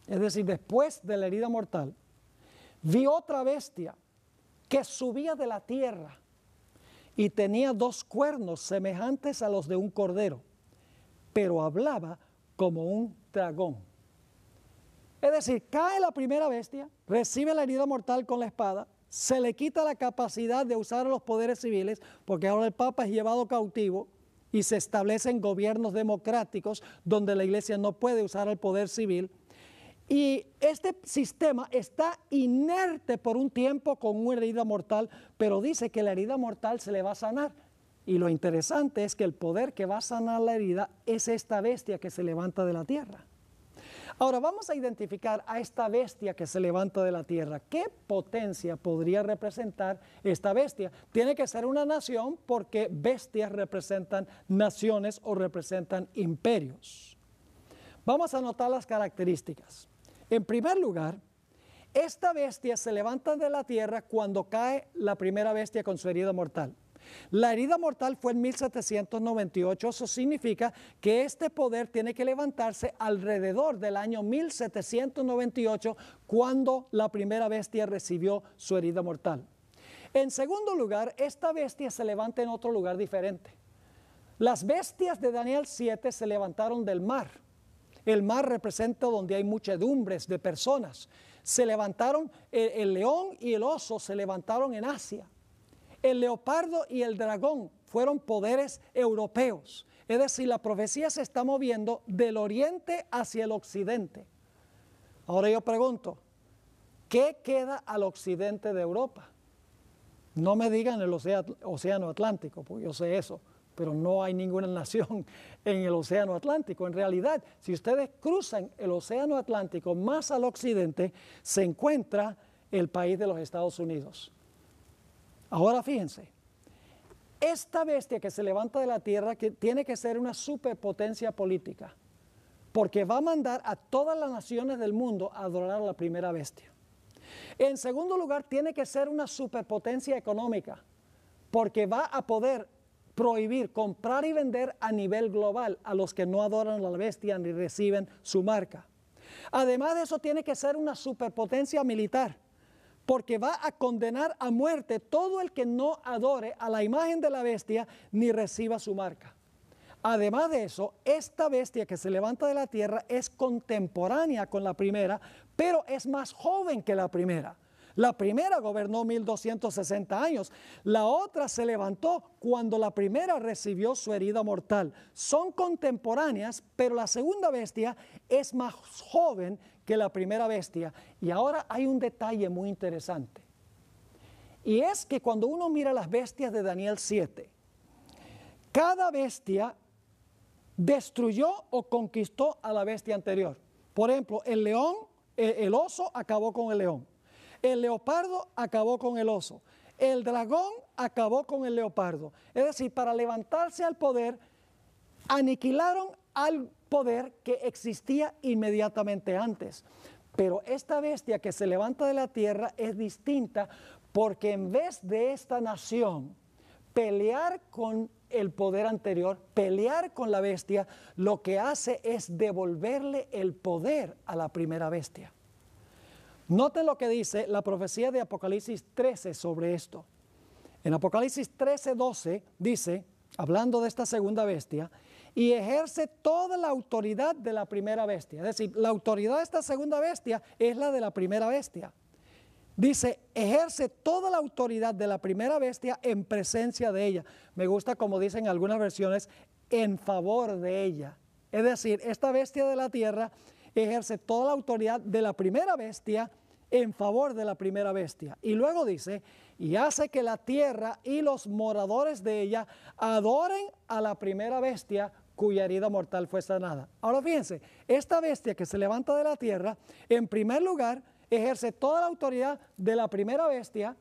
es decir, después de la herida mortal, vi otra bestia que subía de la tierra y tenía 2 cuernos semejantes a los de un cordero, pero hablaba como un dragón. Es decir, cae la primera bestia, recibe la herida mortal con la espada, se le quita la capacidad de usar los poderes civiles, porque ahora el Papa es llevado cautivo y se establecen gobiernos democráticos donde la Iglesia no puede usar el poder civil. Y este sistema está inerte por un tiempo con una herida mortal, pero dice que la herida mortal se le va a sanar. Y lo interesante es que el poder que va a sanar la herida es esta bestia que se levanta de la tierra. Ahora vamos a identificar a esta bestia que se levanta de la tierra. ¿Qué potencia podría representar esta bestia? Tiene que ser una nación porque bestias representan naciones o representan imperios. Vamos a anotar las características. En primer lugar, esta bestia se levanta de la tierra cuando cae la primera bestia con su herida mortal. La herida mortal fue en 1798, eso significa que este poder tiene que levantarse alrededor del año 1798, cuando la primera bestia recibió su herida mortal. En segundo lugar, esta bestia se levanta en otro lugar diferente. Las bestias de Daniel 7 se levantaron del mar. El mar representa donde hay muchedumbres de personas. Se levantaron, el león y el oso se levantaron en Asia. El leopardo y el dragón fueron poderes europeos. Es decir, la profecía se está moviendo del oriente hacia el occidente. Ahora yo pregunto, ¿qué queda al occidente de Europa? No me digan el océano Atlántico, porque yo sé eso, pero no hay ninguna nación en el océano Atlántico. En realidad, si ustedes cruzan el océano Atlántico más al occidente, se encuentra el país de los Estados Unidos. Ahora fíjense, esta bestia que se levanta de la tierra que tiene que ser una superpotencia política, porque va a mandar a todas las naciones del mundo a adorar a la primera bestia. En segundo lugar, tiene que ser una superpotencia económica, porque va a poder prohibir comprar y vender a nivel global a los que no adoran a la bestia ni reciben su marca. Además de eso, tiene que ser una superpotencia militar, porque va a condenar a muerte todo el que no adore a la imagen de la bestia ni reciba su marca. Además de eso, esta bestia que se levanta de la tierra es contemporánea con la primera, pero es más joven que la primera. La primera gobernó 1260 años, la otra se levantó cuando la primera recibió su herida mortal. Son contemporáneas, pero la segunda bestia es más joven que la primera bestia. Y ahora hay un detalle muy interesante. Y es que cuando uno mira las bestias de Daniel 7, cada bestia destruyó o conquistó a la bestia anterior. Por ejemplo, el león, el oso acabó con el león. El leopardo acabó con el oso. El dragón acabó con el leopardo. Es decir, para levantarse al poder, aniquilaron al poder que existía inmediatamente antes. Pero esta bestia que se levanta de la tierra es distinta, porque en vez de esta nación pelear con el poder anterior, pelear con la bestia, lo que hace es devolverle el poder a la primera bestia. Noten lo que dice la profecía de Apocalipsis 13 sobre esto. En Apocalipsis 13:12 dice, hablando de esta segunda bestia, y ejerce toda la autoridad de la primera bestia. Es decir, la autoridad de esta segunda bestia es la de la primera bestia. Dice, ejerce toda la autoridad de la primera bestia en presencia de ella. Me gusta como dicen algunas versiones, en favor de ella. Es decir, esta bestia de la tierra ejerce toda la autoridad de la primera bestia en favor de la primera bestia. Y luego dice, y hace que la tierra y los moradores de ella adoren a la primera bestia cuya herida mortal fue sanada. Ahora fíjense, esta bestia que se levanta de la tierra, en primer lugar, ejerce toda la autoridad de la primera bestia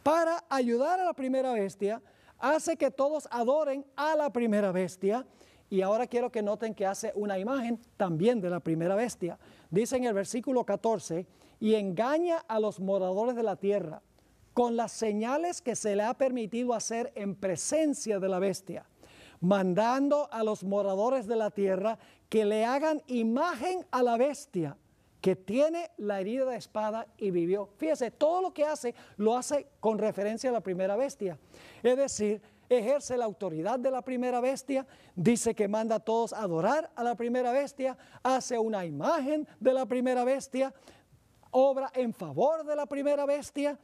para ayudar a la primera bestia, hace que todos adoren a la primera bestia. Y ahora quiero que noten que hace una imagen también de la primera bestia. Dice en el versículo 14, y engaña a los moradores de la tierra con las señales que se le ha permitido hacer en presencia de la bestia, mandando a los moradores de la tierra que le hagan imagen a la bestia que tiene la herida de espada y vivió. Fíjese, todo lo que hace, lo hace con referencia a la primera bestia. Es decir, ejerce la autoridad de la primera bestia, dice que manda a todos a adorar a la primera bestia, hace una imagen de la primera bestia, obra en favor de la primera bestia,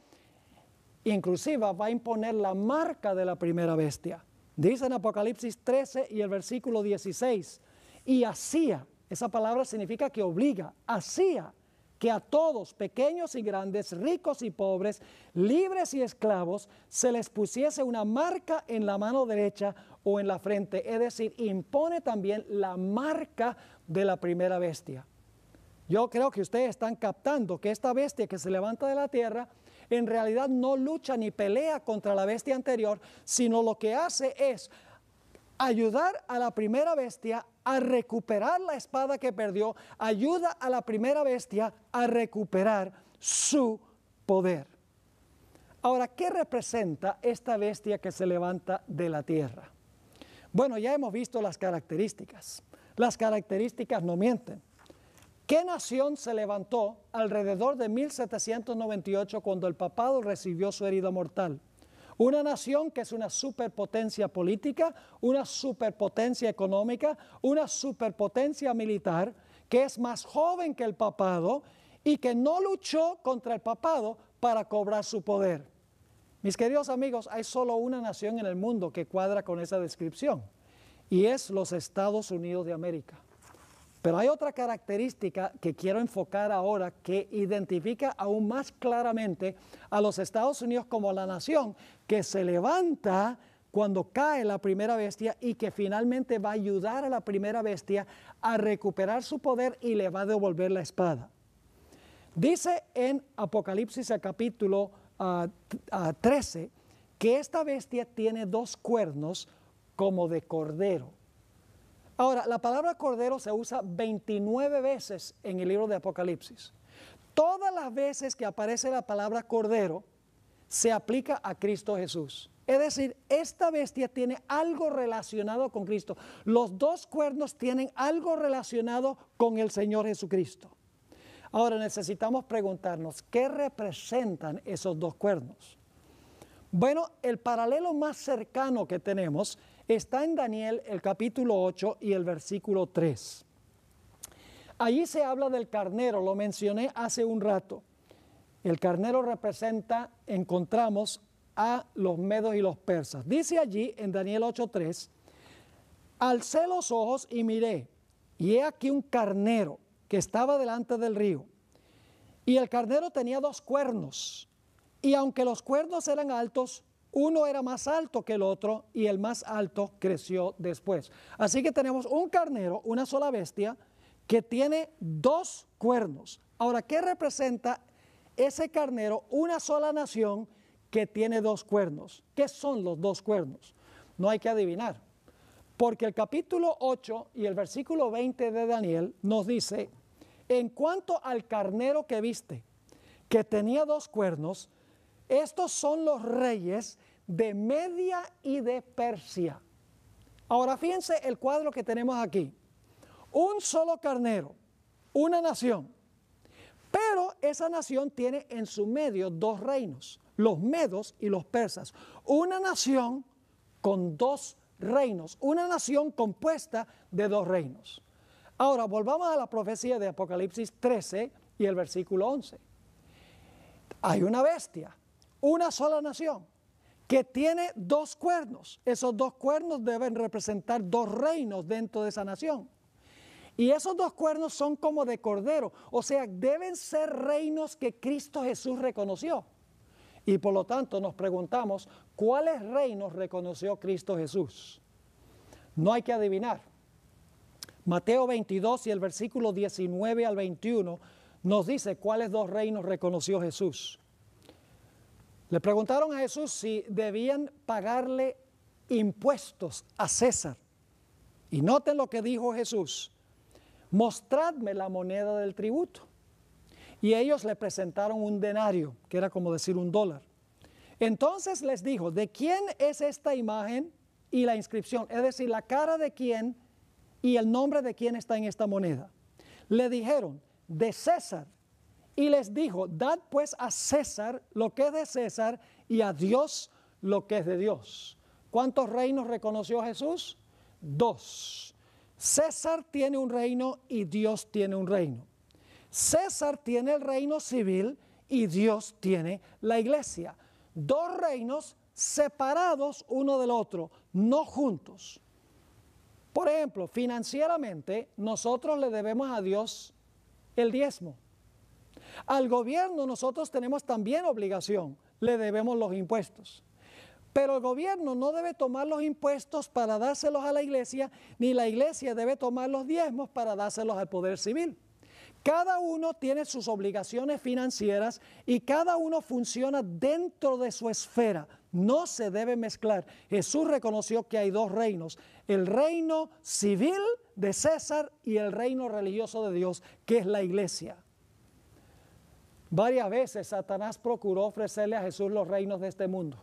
inclusive va a imponer la marca de la primera bestia. Dice en Apocalipsis 13 y el versículo 16, y hacía, esa palabra significa que obliga, hacía que a todos, pequeños y grandes, ricos y pobres, libres y esclavos, se les pusiese una marca en la mano derecha o en la frente. Es decir, impone también la marca de la primera bestia. Yo creo que ustedes están captando que esta bestia que se levanta de la tierra, en realidad no lucha ni pelea contra la bestia anterior, sino lo que hace es ayudar a la primera bestia a recuperar la espada que perdió, ayuda a la primera bestia a recuperar su poder. Ahora, ¿qué representa esta bestia que se levanta de la tierra? Bueno, ya hemos visto las características. Las características no mienten. ¿Qué nación se levantó alrededor de 1798 cuando el papado recibió su herida mortal? Una nación que es una superpotencia política, una superpotencia económica, una superpotencia militar, que es más joven que el papado y que no luchó contra el papado para cobrar su poder. Mis queridos amigos, hay solo una nación en el mundo que cuadra con esa descripción, y es los Estados Unidos de América. Pero hay otra característica que quiero enfocar ahora que identifica aún más claramente a los Estados Unidos como la nación que se levanta cuando cae la primera bestia y que finalmente va a ayudar a la primera bestia a recuperar su poder y le va a devolver la espada. Dice en Apocalipsis el capítulo 13 que esta bestia tiene dos cuernos como de cordero. Ahora, la palabra cordero se usa 29 veces en el libro de Apocalipsis. Todas las veces que aparece la palabra cordero, se aplica a Cristo Jesús. Es decir, esta bestia tiene algo relacionado con Cristo. Los dos cuernos tienen algo relacionado con el Señor Jesucristo. Ahora necesitamos preguntarnos, ¿qué representan esos dos cuernos? Bueno, el paralelo más cercano que tenemos está en Daniel, el capítulo 8 y el versículo 3. Allí se habla del carnero, lo mencioné hace un rato. El carnero representa, encontramos a los medos y los persas. Dice allí en Daniel 8:3, alcé los ojos y miré, y he aquí un carnero que estaba delante del río. Y el carnero tenía dos cuernos, y aunque los cuernos eran altos, uno era más alto que el otro y el más alto creció después. Así que tenemos un carnero, una sola bestia, que tiene dos cuernos. Ahora, ¿qué representa ese carnero? Una sola nación que tiene dos cuernos. ¿Qué son los dos cuernos? No hay que adivinar, porque el capítulo 8 y el versículo 20 de Daniel nos dice, en cuanto al carnero que viste, que tenía dos cuernos, estos son los reyes de Media y de Persia. Ahora fíjense el cuadro que tenemos aquí. Un solo carnero, una nación. Pero esa nación tiene en su medio dos reinos, los medos y los persas. Una nación con dos reinos, una nación compuesta de dos reinos. Ahora volvamos a la profecía de Apocalipsis 13 y el versículo 11. hay una bestia, una sola nación, que tiene dos cuernos. Esos dos cuernos deben representar dos reinos dentro de esa nación. Y esos dos cuernos son como de cordero, o sea, deben ser reinos que Cristo Jesús reconoció. Y por lo tanto nos preguntamos, ¿cuáles reinos reconoció Cristo Jesús? No hay que adivinar. Mateo 22 y el versículo 19 al 21 nos dice cuáles dos reinos reconoció Jesús. Le preguntaron a Jesús si debían pagarle impuestos a César. Y noten lo que dijo Jesús. Mostradme la moneda del tributo. Y ellos le presentaron un denario, que era como decir $1. Entonces les dijo, ¿de quién es esta imagen y la inscripción? Es decir, la cara de quién y el nombre de quién está en esta moneda. Le dijeron, de César. Y les dijo, dad pues a César lo que es de César y a Dios lo que es de Dios. ¿Cuántos reinos reconoció Jesús? 2. César tiene un reino y Dios tiene un reino. César tiene el reino civil y Dios tiene la iglesia. Dos reinos separados uno del otro, no juntos. Por ejemplo, financieramente nosotros le debemos a Dios el diezmo. Al gobierno nosotros tenemos también obligación, le debemos los impuestos. Pero el gobierno no debe tomar los impuestos para dárselos a la iglesia, ni la iglesia debe tomar los diezmos para dárselos al poder civil. Cada uno tiene sus obligaciones financieras y cada uno funciona dentro de su esfera. No se debe mezclar. Jesús reconoció que hay dos reinos, el reino civil de César y el reino religioso de Dios, que es la iglesia. Varias veces Satanás procuró ofrecerle a Jesús los reinos de este mundo.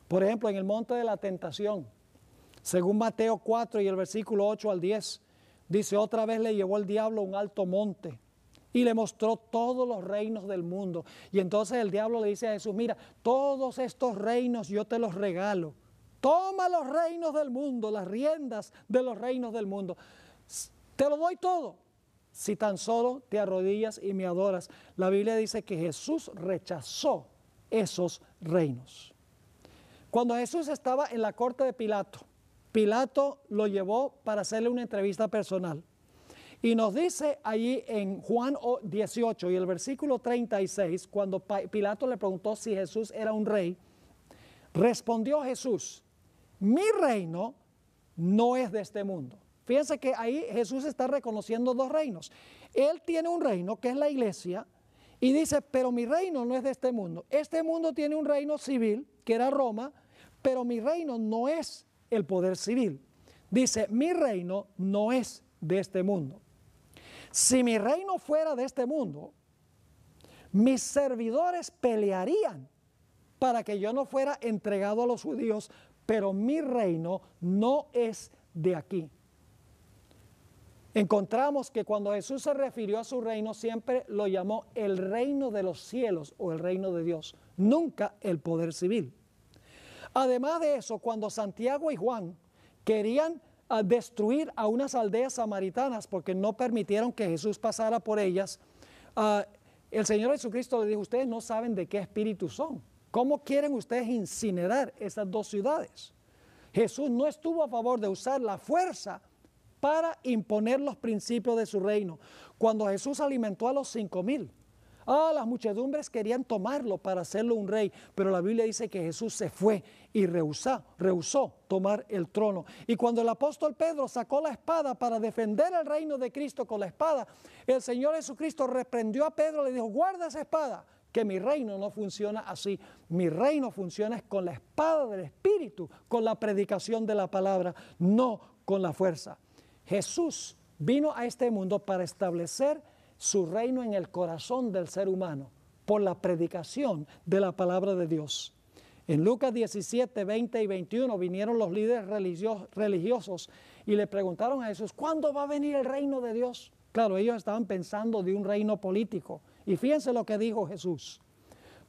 Por ejemplo, en el monte de la tentación, según Mateo 4 y el versículo 8 al 10, dice, otra vez le llevó el diablo a un alto monte y le mostró todos los reinos del mundo. Y entonces el diablo le dice a Jesús, mira, todos estos reinos yo te los regalo. Toma los reinos del mundo, las riendas de los reinos del mundo. Te lo doy todo, si tan solo te arrodillas y me adoras. La Biblia dice que Jesús rechazó esos reinos. Cuando Jesús estaba en la corte de Pilato, Pilato lo llevó para hacerle una entrevista personal. Y nos dice allí en Juan 18 y el versículo 36, cuando Pilato le preguntó si Jesús era un rey, respondió Jesús, mi reino no es de este mundo. Fíjense que ahí Jesús está reconociendo dos reinos. Él tiene un reino que es la iglesia y dice, pero mi reino no es de este mundo. Este mundo tiene un reino civil, que era Roma, pero mi reino no es el poder civil. Dice, mi reino no es de este mundo. Si mi reino fuera de este mundo, mis servidores pelearían para que yo no fuera entregado a los judíos, pero mi reino no es de aquí. Encontramos que cuando Jesús se refirió a su reino, siempre lo llamó el reino de los cielos o el reino de Dios, nunca el poder civil. Además de eso, cuando Santiago y Juan querían destruir a unas aldeas samaritanas porque no permitieron que Jesús pasara por ellas, el Señor Jesucristo le dijo, ustedes no saben de qué espíritu son. ¿Cómo quieren ustedes incinerar esas dos ciudades? Jesús no estuvo a favor de usar la fuerza para imponer los principios de su reino. Cuando Jesús alimentó a los 5,000, las muchedumbres querían tomarlo para hacerlo un rey, pero la Biblia dice que Jesús se fue y rehusó tomar el trono. Y cuando el apóstol Pedro sacó la espada para defender el reino de Cristo con la espada, el Señor Jesucristo reprendió a Pedro y le dijo, guarda esa espada, que mi reino no funciona así. Mi reino funciona con la espada del Espíritu, con la predicación de la palabra, no con la fuerza. Jesús vino a este mundo para establecer su reino en el corazón del ser humano por la predicación de la palabra de Dios. En Lucas 17, 20 y 21 vinieron los líderes religiosos y le preguntaron a Jesús, ¿cuándo va a venir el reino de Dios? Claro, ellos estaban pensando de un reino político. Y fíjense lo que dijo Jesús.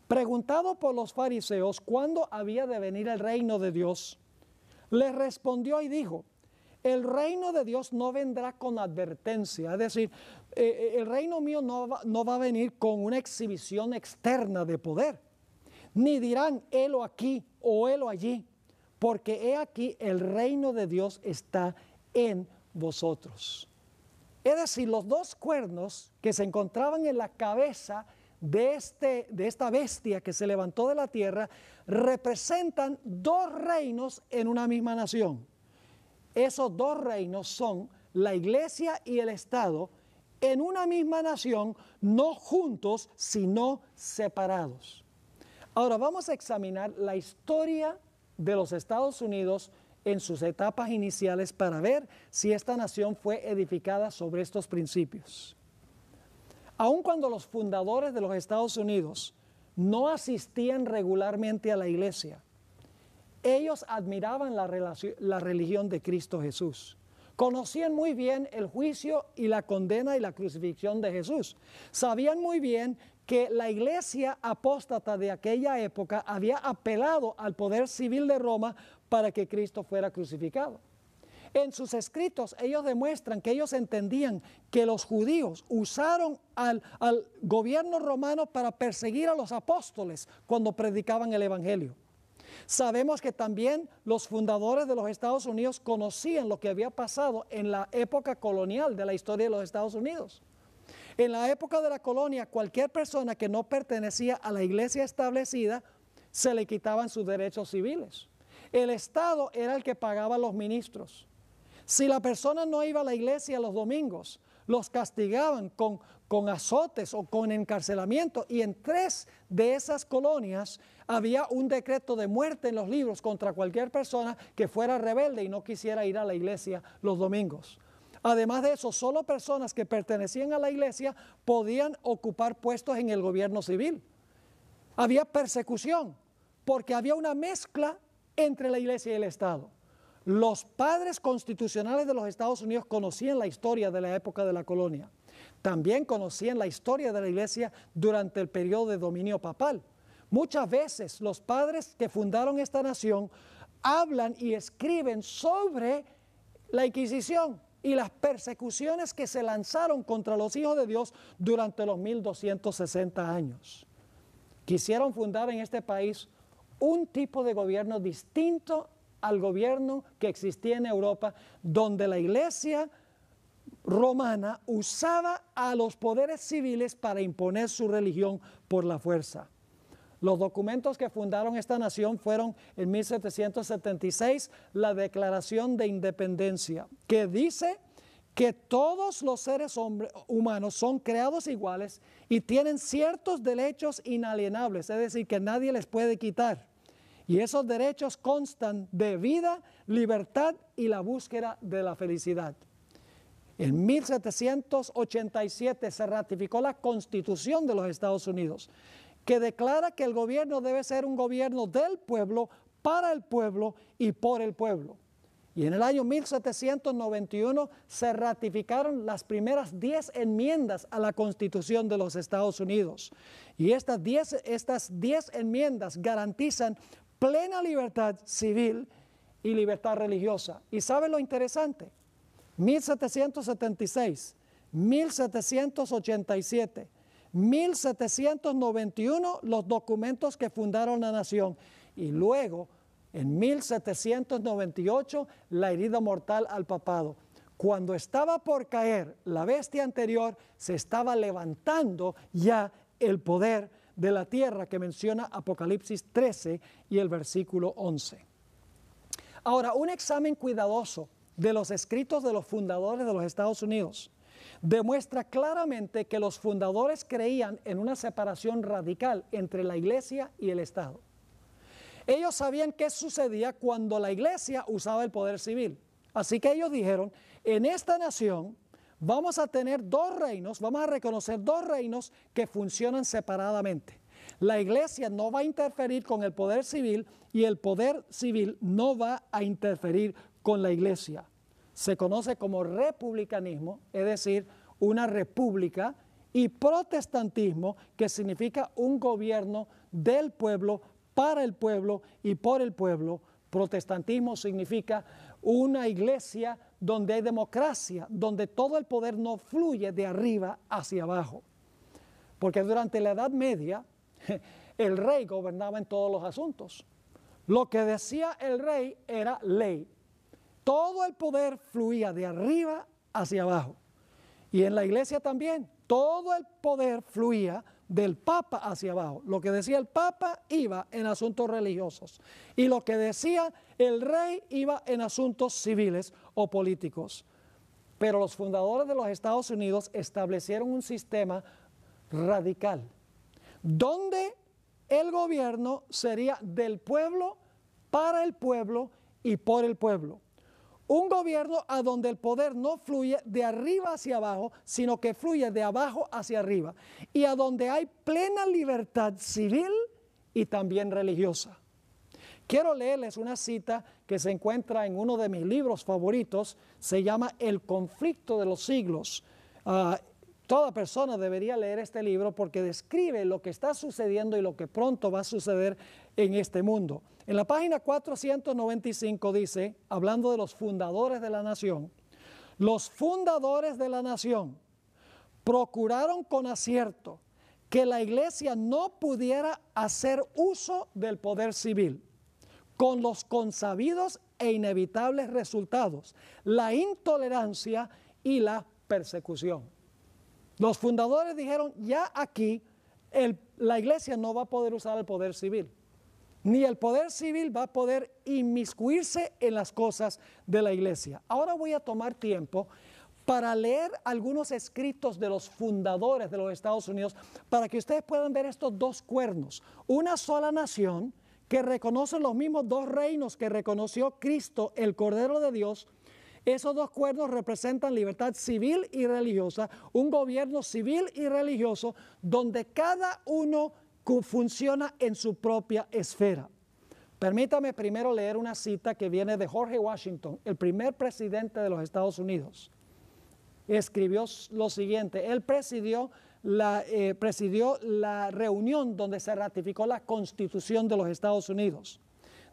Preguntado por los fariseos cuándo había de venir el reino de Dios, les respondió y dijo, el reino de Dios no vendrá con advertencia, es decir, el reino mío no va a venir con una exhibición externa de poder, ni dirán helo aquí o helo allí, porque he aquí el reino de Dios está en vosotros. Es decir, los dos cuernos que se encontraban en la cabeza de esta bestia que se levantó de la tierra representan dos reinos en una misma nación. Esos dos reinos son la iglesia y el Estado en una misma nación, no juntos, sino separados. Ahora vamos a examinar la historia de los Estados Unidos en sus etapas iniciales para ver si esta nación fue edificada sobre estos principios. Aun cuando los fundadores de los Estados Unidos no asistían regularmente a la iglesia, ellos admiraban la religión de Cristo Jesús. Conocían muy bien el juicio y la condena y la crucifixión de Jesús. Sabían muy bien que la iglesia apóstata de aquella época había apelado al poder civil de Roma para que Cristo fuera crucificado. En sus escritos ellos demuestran que ellos entendían que los judíos usaron al gobierno romano para perseguir a los apóstoles cuando predicaban el evangelio. Sabemos que también los fundadores de los Estados Unidos conocían lo que había pasado en la época colonial de la historia de los Estados Unidos. En la época de la colonia, cualquier persona que no pertenecía a la iglesia establecida, se le quitaban sus derechos civiles. El Estado era el que pagaba los ministros. Si la persona no iba a la iglesia los domingos, los castigaban con azotes o con encarcelamiento, y en 3 de esas colonias había un decreto de muerte en los libros contra cualquier persona que fuera rebelde y no quisiera ir a la iglesia los domingos. Además de eso, solo personas que pertenecían a la iglesia podían ocupar puestos en el gobierno civil. Había persecución porque había una mezcla entre la iglesia y el Estado. Los padres constitucionales de los Estados Unidos conocían la historia de la época de la colonia. También conocían la historia de la iglesia durante el periodo de dominio papal. Muchas veces los padres que fundaron esta nación hablan y escriben sobre la Inquisición y las persecuciones que se lanzaron contra los hijos de Dios durante los 1260 años. Quisieron fundar en este país un tipo de gobierno distinto al gobierno que existía en Europa, donde la iglesia romana usaba a los poderes civiles para imponer su religión por la fuerza. Los documentos que fundaron esta nación fueron en 1776 la Declaración de Independencia, que dice que todos los seres humanos son creados iguales y tienen ciertos derechos inalienables, es decir, que nadie les puede quitar. Y esos derechos constan de vida, libertad y la búsqueda de la felicidad. En 1787 se ratificó la Constitución de los Estados Unidos, que declara que el gobierno debe ser un gobierno del pueblo, para el pueblo y por el pueblo. Y en el año 1791 se ratificaron las primeras 10 enmiendas a la Constitución de los Estados Unidos. Y estas 10 enmiendas garantizan plena libertad civil y libertad religiosa. ¿Y sabe lo interesante? 1776, 1787, 1791 los documentos que fundaron la nación, y luego en 1798 la herida mortal al papado. Cuando estaba por caer la bestia anterior, se estaba levantando ya el poder de la tierra que menciona Apocalipsis 13 y el versículo 11. Ahora, un examen cuidadoso de los escritos de los fundadores de los Estados Unidos demuestra claramente que los fundadores creían en una separación radical entre la iglesia y el Estado. Ellos sabían qué sucedía cuando la iglesia usaba el poder civil. Así que ellos dijeron, en esta nación vamos a tener 2 reinos, vamos a reconocer 2 reinos que funcionan separadamente. La iglesia no va a interferir con el poder civil y el poder civil no va a interferir con la iglesia. Se conoce como republicanismo, es decir, una república, y protestantismo, que significa un gobierno del pueblo, para el pueblo y por el pueblo. Protestantismo significa una iglesia donde hay democracia, donde todo el poder no fluye de arriba hacia abajo. Porque durante la Edad Media, el rey gobernaba en todos los asuntos. Lo que decía el rey era ley. Todo el poder fluía de arriba hacia abajo. Y en la iglesia también, todo el poder fluía del Papa hacia abajo. Lo que decía el Papa iba en asuntos religiosos. Y lo que decía el rey iba en asuntos civiles o políticos. Pero los fundadores de los Estados Unidos establecieron un sistema radical, donde el gobierno sería del pueblo, para el pueblo y por el pueblo. Un gobierno a donde el poder no fluye de arriba hacia abajo, sino que fluye de abajo hacia arriba. Y a donde hay plena libertad civil y también religiosa. Quiero leerles una cita que se encuentra en uno de mis libros favoritos. Se llama El conflicto de los siglos. Toda persona debería leer este libro porque describe lo que está sucediendo y lo que pronto va a suceder en este mundo. En la página 495 dice, hablando de los fundadores de la nación, los fundadores de la nación procuraron con acierto que la iglesia no pudiera hacer uso del poder civil, con los consabidos e inevitables resultados, la intolerancia y la persecución. Los fundadores dijeron, ya aquí la iglesia no va a poder usar el poder civil, ni el poder civil va a poder inmiscuirse en las cosas de la iglesia. Ahora voy a tomar tiempo para leer algunos escritos de los fundadores de los Estados Unidos para que ustedes puedan ver estos dos cuernos, una sola nación que reconoce los mismos dos reinos que reconoció Cristo, el Cordero de Dios. Esos dos cuernos representan libertad civil y religiosa, un gobierno civil y religioso donde cada uno funciona en su propia esfera. Permítame primero leer una cita que viene de George Washington, el primer presidente de los Estados Unidos. Escribió lo siguiente, él presidió la reunión donde se ratificó la Constitución de los Estados Unidos.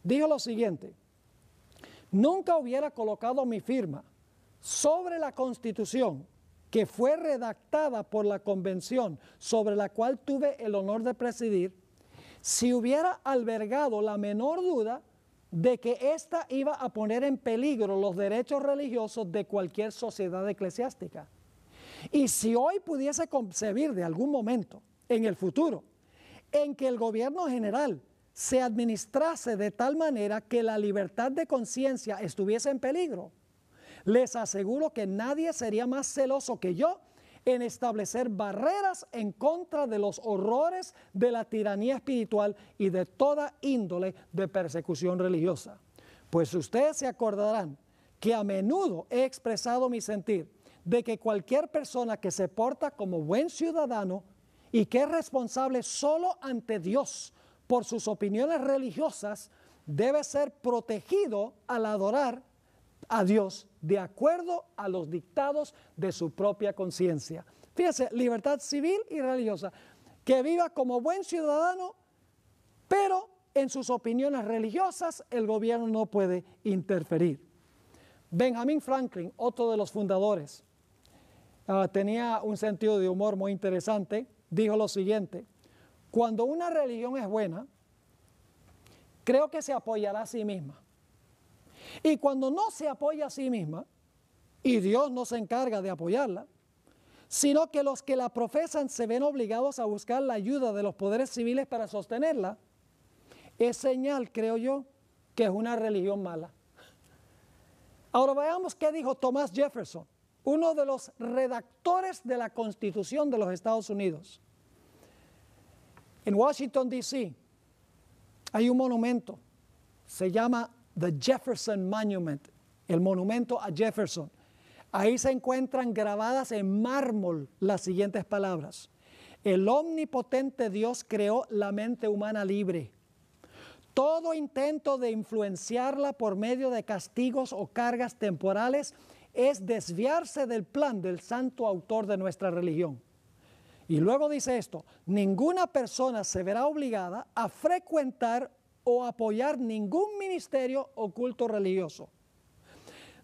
Dijo lo siguiente, nunca hubiera colocado mi firma sobre la Constitución que fue redactada por la convención sobre la cual tuve el honor de presidir, si hubiera albergado la menor duda de que ésta iba a poner en peligro los derechos religiosos de cualquier sociedad eclesiástica. Y si hoy pudiese concebir de algún momento en el futuro en que el gobierno general se administrase de tal manera que la libertad de conciencia estuviese en peligro, les aseguro que nadie sería más celoso que yo en establecer barreras en contra de los horrores de la tiranía espiritual y de toda índole de persecución religiosa. Pues ustedes se acordarán que a menudo he expresado mi sentir de que cualquier persona que se porta como buen ciudadano y que es responsable solo ante Dios por sus opiniones religiosas debe ser protegido al adorar a Dios de acuerdo a los dictados de su propia conciencia. Fíjense, libertad civil y religiosa, que viva como buen ciudadano, pero en sus opiniones religiosas el gobierno no puede interferir. Benjamin Franklin, otro de los fundadores, tenía un sentido de humor muy interesante, dijo lo siguiente, cuando una religión es buena, creo que se apoyará a sí misma. Y cuando no se apoya a sí misma, y Dios no se encarga de apoyarla, sino que los que la profesan se ven obligados a buscar la ayuda de los poderes civiles para sostenerla, es señal, creo yo, que es una religión mala. Ahora veamos qué dijo Thomas Jefferson, uno de los redactores de la Constitución de los Estados Unidos. En Washington, D.C., hay un monumento, se llama The Jefferson Monument, el monumento a Jefferson. Ahí se encuentran grabadas en mármol las siguientes palabras. El omnipotente Dios creó la mente humana libre. Todo intento de influenciarla por medio de castigos o cargas temporales es desviarse del plan del santo autor de nuestra religión. Y luego dice esto, ninguna persona se verá obligada a frecuentar o apoyar ningún ministerio o culto religioso.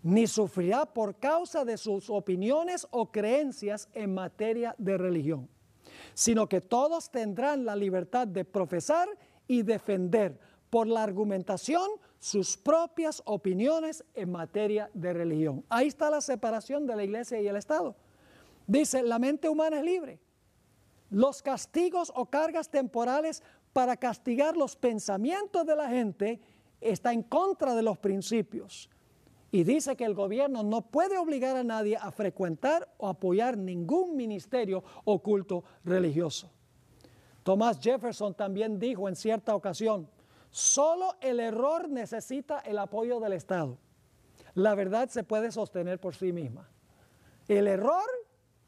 ni sufrirá por causa de sus opiniones o creencias en materia de religión, sino que todos tendrán la libertad de profesar y defender por la argumentación sus propias opiniones en materia de religión. Ahí está la separación de la iglesia y el Estado. Dice, la mente humana es libre. Los castigos o cargas temporales para castigar los pensamientos de la gente está en contra de los principios. Y dice que el gobierno no puede obligar a nadie a frecuentar o apoyar ningún ministerio o culto religioso. Thomas Jefferson también dijo en cierta ocasión, solo el error necesita el apoyo del Estado. La verdad se puede sostener por sí misma. El error,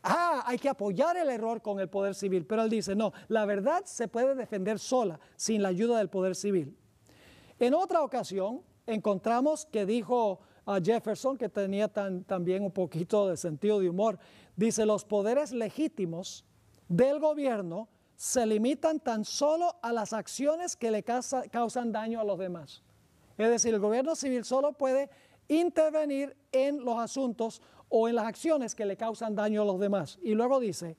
hay que apoyar el error con el poder civil. Pero él dice, no, la verdad se puede defender sola, sin la ayuda del poder civil. En otra ocasión, encontramos que dijo a Jefferson, que tenía también un poquito de sentido de humor, dice, los poderes legítimos del gobierno se limitan tan solo a las acciones que le causan daño a los demás. Es decir, el gobierno civil solo puede intervenir en los asuntos o en las acciones que le causan daño a los demás. Y luego dice,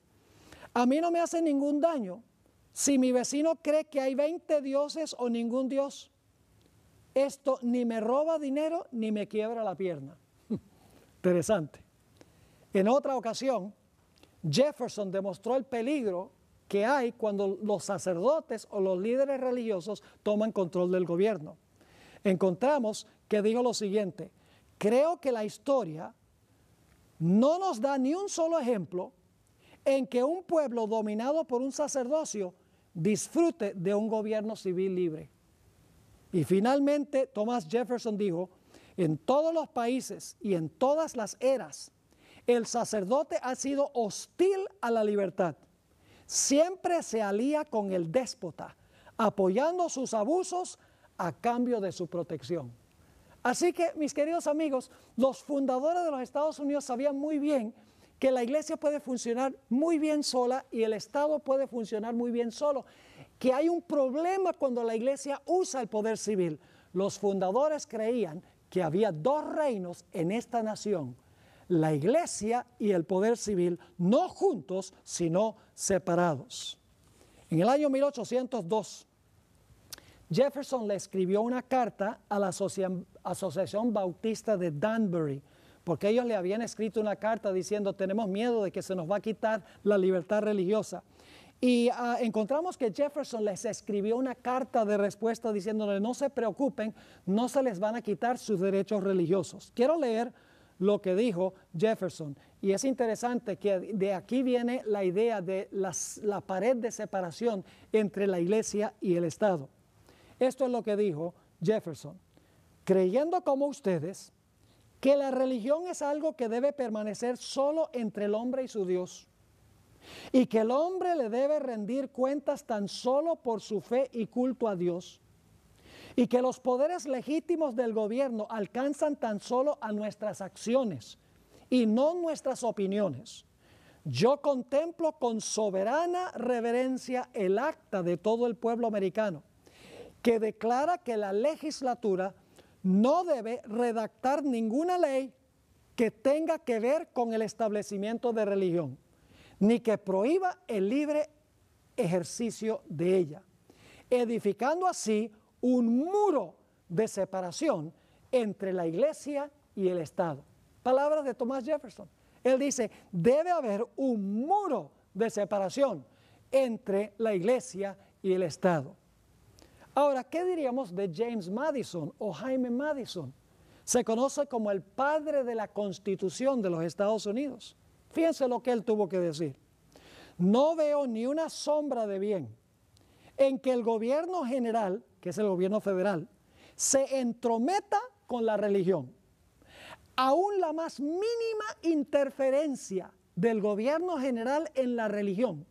a mí no me hace ningún daño si mi vecino cree que hay 20 dioses o ningún dios. Esto ni me roba dinero ni me quiebra la pierna. Interesante. En otra ocasión, Jefferson demostró el peligro que hay cuando los sacerdotes o los líderes religiosos toman control del gobierno. Encontramos que dijo lo siguiente, creo que la historia no nos da ni un solo ejemplo en que un pueblo dominado por un sacerdocio disfrute de un gobierno civil libre. Y finalmente Thomas Jefferson dijo, en todos los países y en todas las eras, el sacerdote ha sido hostil a la libertad. Siempre se alía con el déspota, apoyando sus abusos a cambio de su protección. Así que, mis queridos amigos, los fundadores de los Estados Unidos sabían muy bien que la iglesia puede funcionar muy bien sola y el Estado puede funcionar muy bien solo. Que hay un problema cuando la iglesia usa el poder civil. Los fundadores creían que había dos reinos en esta nación, la iglesia y el poder civil, no juntos, sino separados. En el año 1802, Jefferson le escribió una carta a la Asociación Bautista de Danbury, porque ellos le habían escrito una carta diciendo, tenemos miedo de que se nos va a quitar la libertad religiosa. Y encontramos que Jefferson les escribió una carta de respuesta diciéndole, no se preocupen, no se les van a quitar sus derechos religiosos. Quiero leer lo que dijo Jefferson. Y es interesante que de aquí viene la idea de la pared de separación entre la iglesia y el Estado. Esto es lo que dijo Jefferson. Creyendo como ustedes que la religión es algo que debe permanecer solo entre el hombre y su Dios, y que el hombre le debe rendir cuentas tan solo por su fe y culto a Dios, y que los poderes legítimos del gobierno alcanzan tan solo a nuestras acciones y no nuestras opiniones. Yo contemplo con soberana reverencia el acta de todo el pueblo americano, que declara que la legislatura no debe redactar ninguna ley que tenga que ver con el establecimiento de religión, ni que prohíba el libre ejercicio de ella, edificando así un muro de separación entre la iglesia y el Estado. Palabras de Thomas Jefferson. Él dice, debe haber un muro de separación entre la iglesia y el Estado. Ahora, ¿qué diríamos de James Madison o Jaime Madison? Se conoce como el padre de la Constitución de los Estados Unidos. Fíjense lo que él tuvo que decir. No veo ni una sombra de bien en que el gobierno general, que es el gobierno federal, se entrometa con la religión. Aún la más mínima interferencia del gobierno general en la religión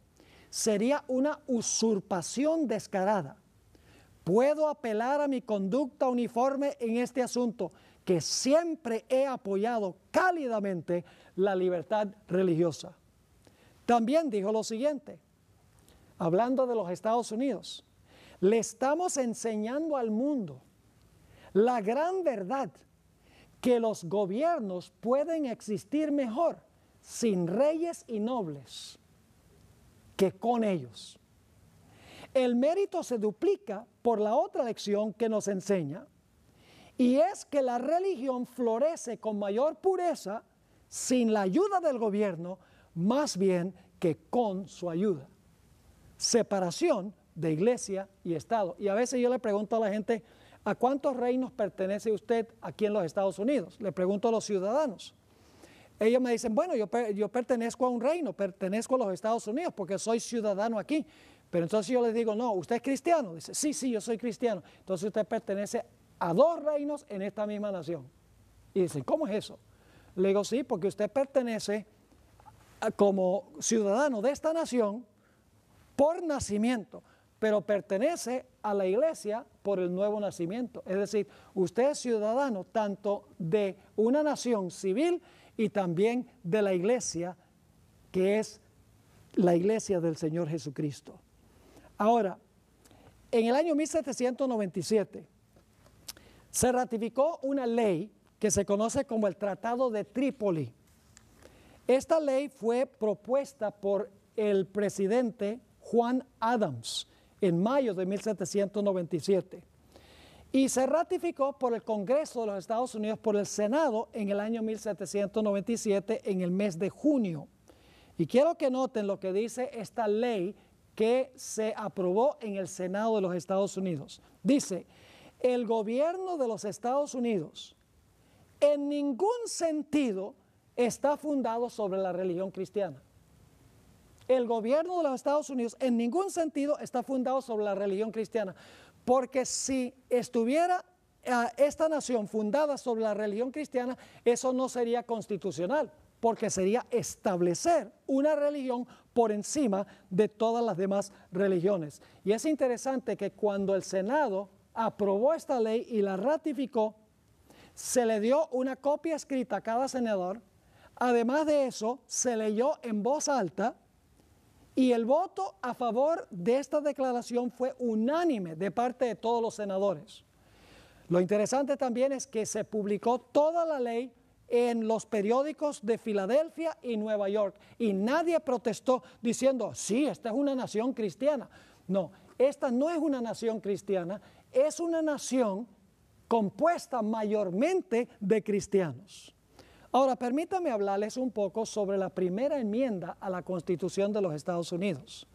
sería una usurpación descarada. Puedo apelar a mi conducta uniforme en este asunto, que siempre he apoyado cálidamente la libertad religiosa. También dijo lo siguiente, hablando de los Estados Unidos, le estamos enseñando al mundo la gran verdad que los gobiernos pueden existir mejor sin reyes y nobles que con ellos. El mérito se duplica por la otra lección que nos enseña, y es que la religión florece con mayor pureza sin la ayuda del gobierno, más bien que con su ayuda. Separación de iglesia y Estado. Y a veces yo le pregunto a la gente, ¿a cuántos reinos pertenece usted aquí en los Estados Unidos? Le pregunto a los ciudadanos. Ellos me dicen, bueno, yo pertenezco a un reino, pertenezco a los Estados Unidos porque soy ciudadano aquí. Pero entonces yo les digo, no, ¿usted es cristiano? Dice, sí, yo soy cristiano. Entonces usted pertenece a dos reinos en esta misma nación. Y dicen, ¿cómo es eso? Le digo, sí, porque usted pertenece como ciudadano de esta nación por nacimiento, pero pertenece a la iglesia por el nuevo nacimiento. Es decir, usted es ciudadano tanto de una nación civil y también de la iglesia, que es la iglesia del Señor Jesucristo. Ahora, en el año 1797 se ratificó una ley que se conoce como el Tratado de Trípoli. Esta ley fue propuesta por el presidente Juan Adams en mayo de 1797 y se ratificó por el Congreso de los Estados Unidos, por el Senado en el año 1797 en el mes de junio. Y quiero que noten lo que dice esta ley que se aprobó en el Senado de los Estados Unidos. Dice, el gobierno de los Estados Unidos en ningún sentido está fundado sobre la religión cristiana. El gobierno de los Estados Unidos en ningún sentido está fundado sobre la religión cristiana, porque si estuviera esta nación fundada sobre la religión cristiana, eso no sería constitucional, porque sería establecer una religión por encima de todas las demás religiones. Y es interesante que cuando el Senado aprobó esta ley y la ratificó, se le dio una copia escrita a cada senador. Además de eso, se leyó en voz alta y el voto a favor de esta declaración fue unánime de parte de todos los senadores. Lo interesante también es que se publicó toda la ley en los periódicos de Filadelfia y Nueva York y nadie protestó diciendo, sí, esta es una nación cristiana. No, esta no es una nación cristiana, es una nación compuesta mayormente de cristianos. Ahora, permítame hablarles un poco sobre la primera enmienda a la Constitución de los Estados Unidos.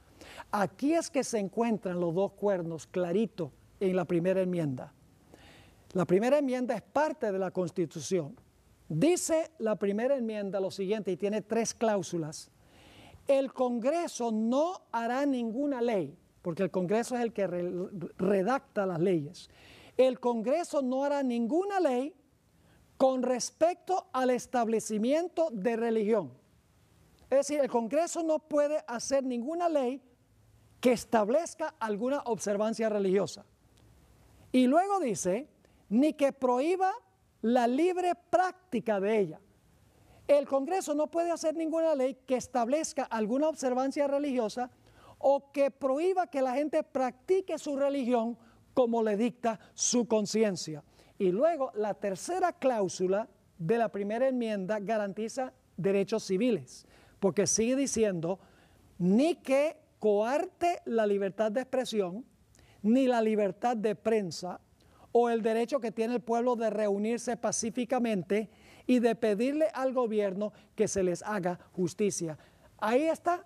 Aquí es que se encuentran los dos cuernos clarito en la primera enmienda. La primera enmienda es parte de la Constitución. Dice la primera enmienda lo siguiente, y tiene 3 cláusulas. El Congreso no hará ninguna ley, porque el Congreso es el que redacta las leyes. El Congreso no hará ninguna ley con respecto al establecimiento de religión. Es decir, el Congreso no puede hacer ninguna ley que establezca alguna observancia religiosa. Y luego dice, ni que prohíba la libre práctica de ella. El Congreso no puede hacer ninguna ley que establezca alguna observancia religiosa o que prohíba que la gente practique su religión como le dicta su conciencia. Y luego la tercera cláusula de la primera enmienda garantiza derechos civiles, porque sigue diciendo, ni que coarte la libertad de expresión, ni la libertad de prensa, o el derecho que tiene el pueblo de reunirse pacíficamente y de pedirle al gobierno que se les haga justicia. Ahí está.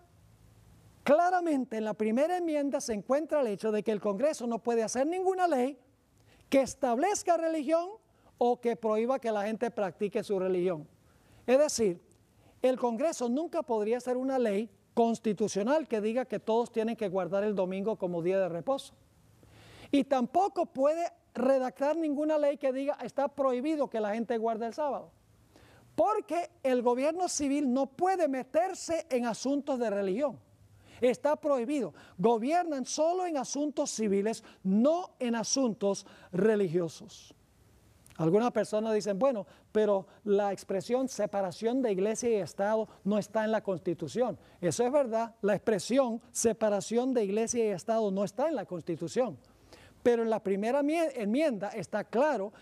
Claramente en la primera enmienda se encuentra el hecho de que el Congreso no puede hacer ninguna ley que establezca religión o que prohíba que la gente practique su religión. Es decir, el Congreso nunca podría hacer una ley constitucional que diga que todos tienen que guardar el domingo como día de reposo. Y tampoco puede redactar ninguna ley que diga está prohibido que la gente guarde el sábado. Porque el gobierno civil no puede meterse en asuntos de religión. Está prohibido. Gobiernan solo en asuntos civiles, no en asuntos religiosos. Algunas personas dicen, bueno, pero la expresión separación de iglesia y Estado no está en la Constitución. Eso es verdad, la expresión separación de iglesia y Estado no está en la Constitución. Pero en la primera enmienda está claro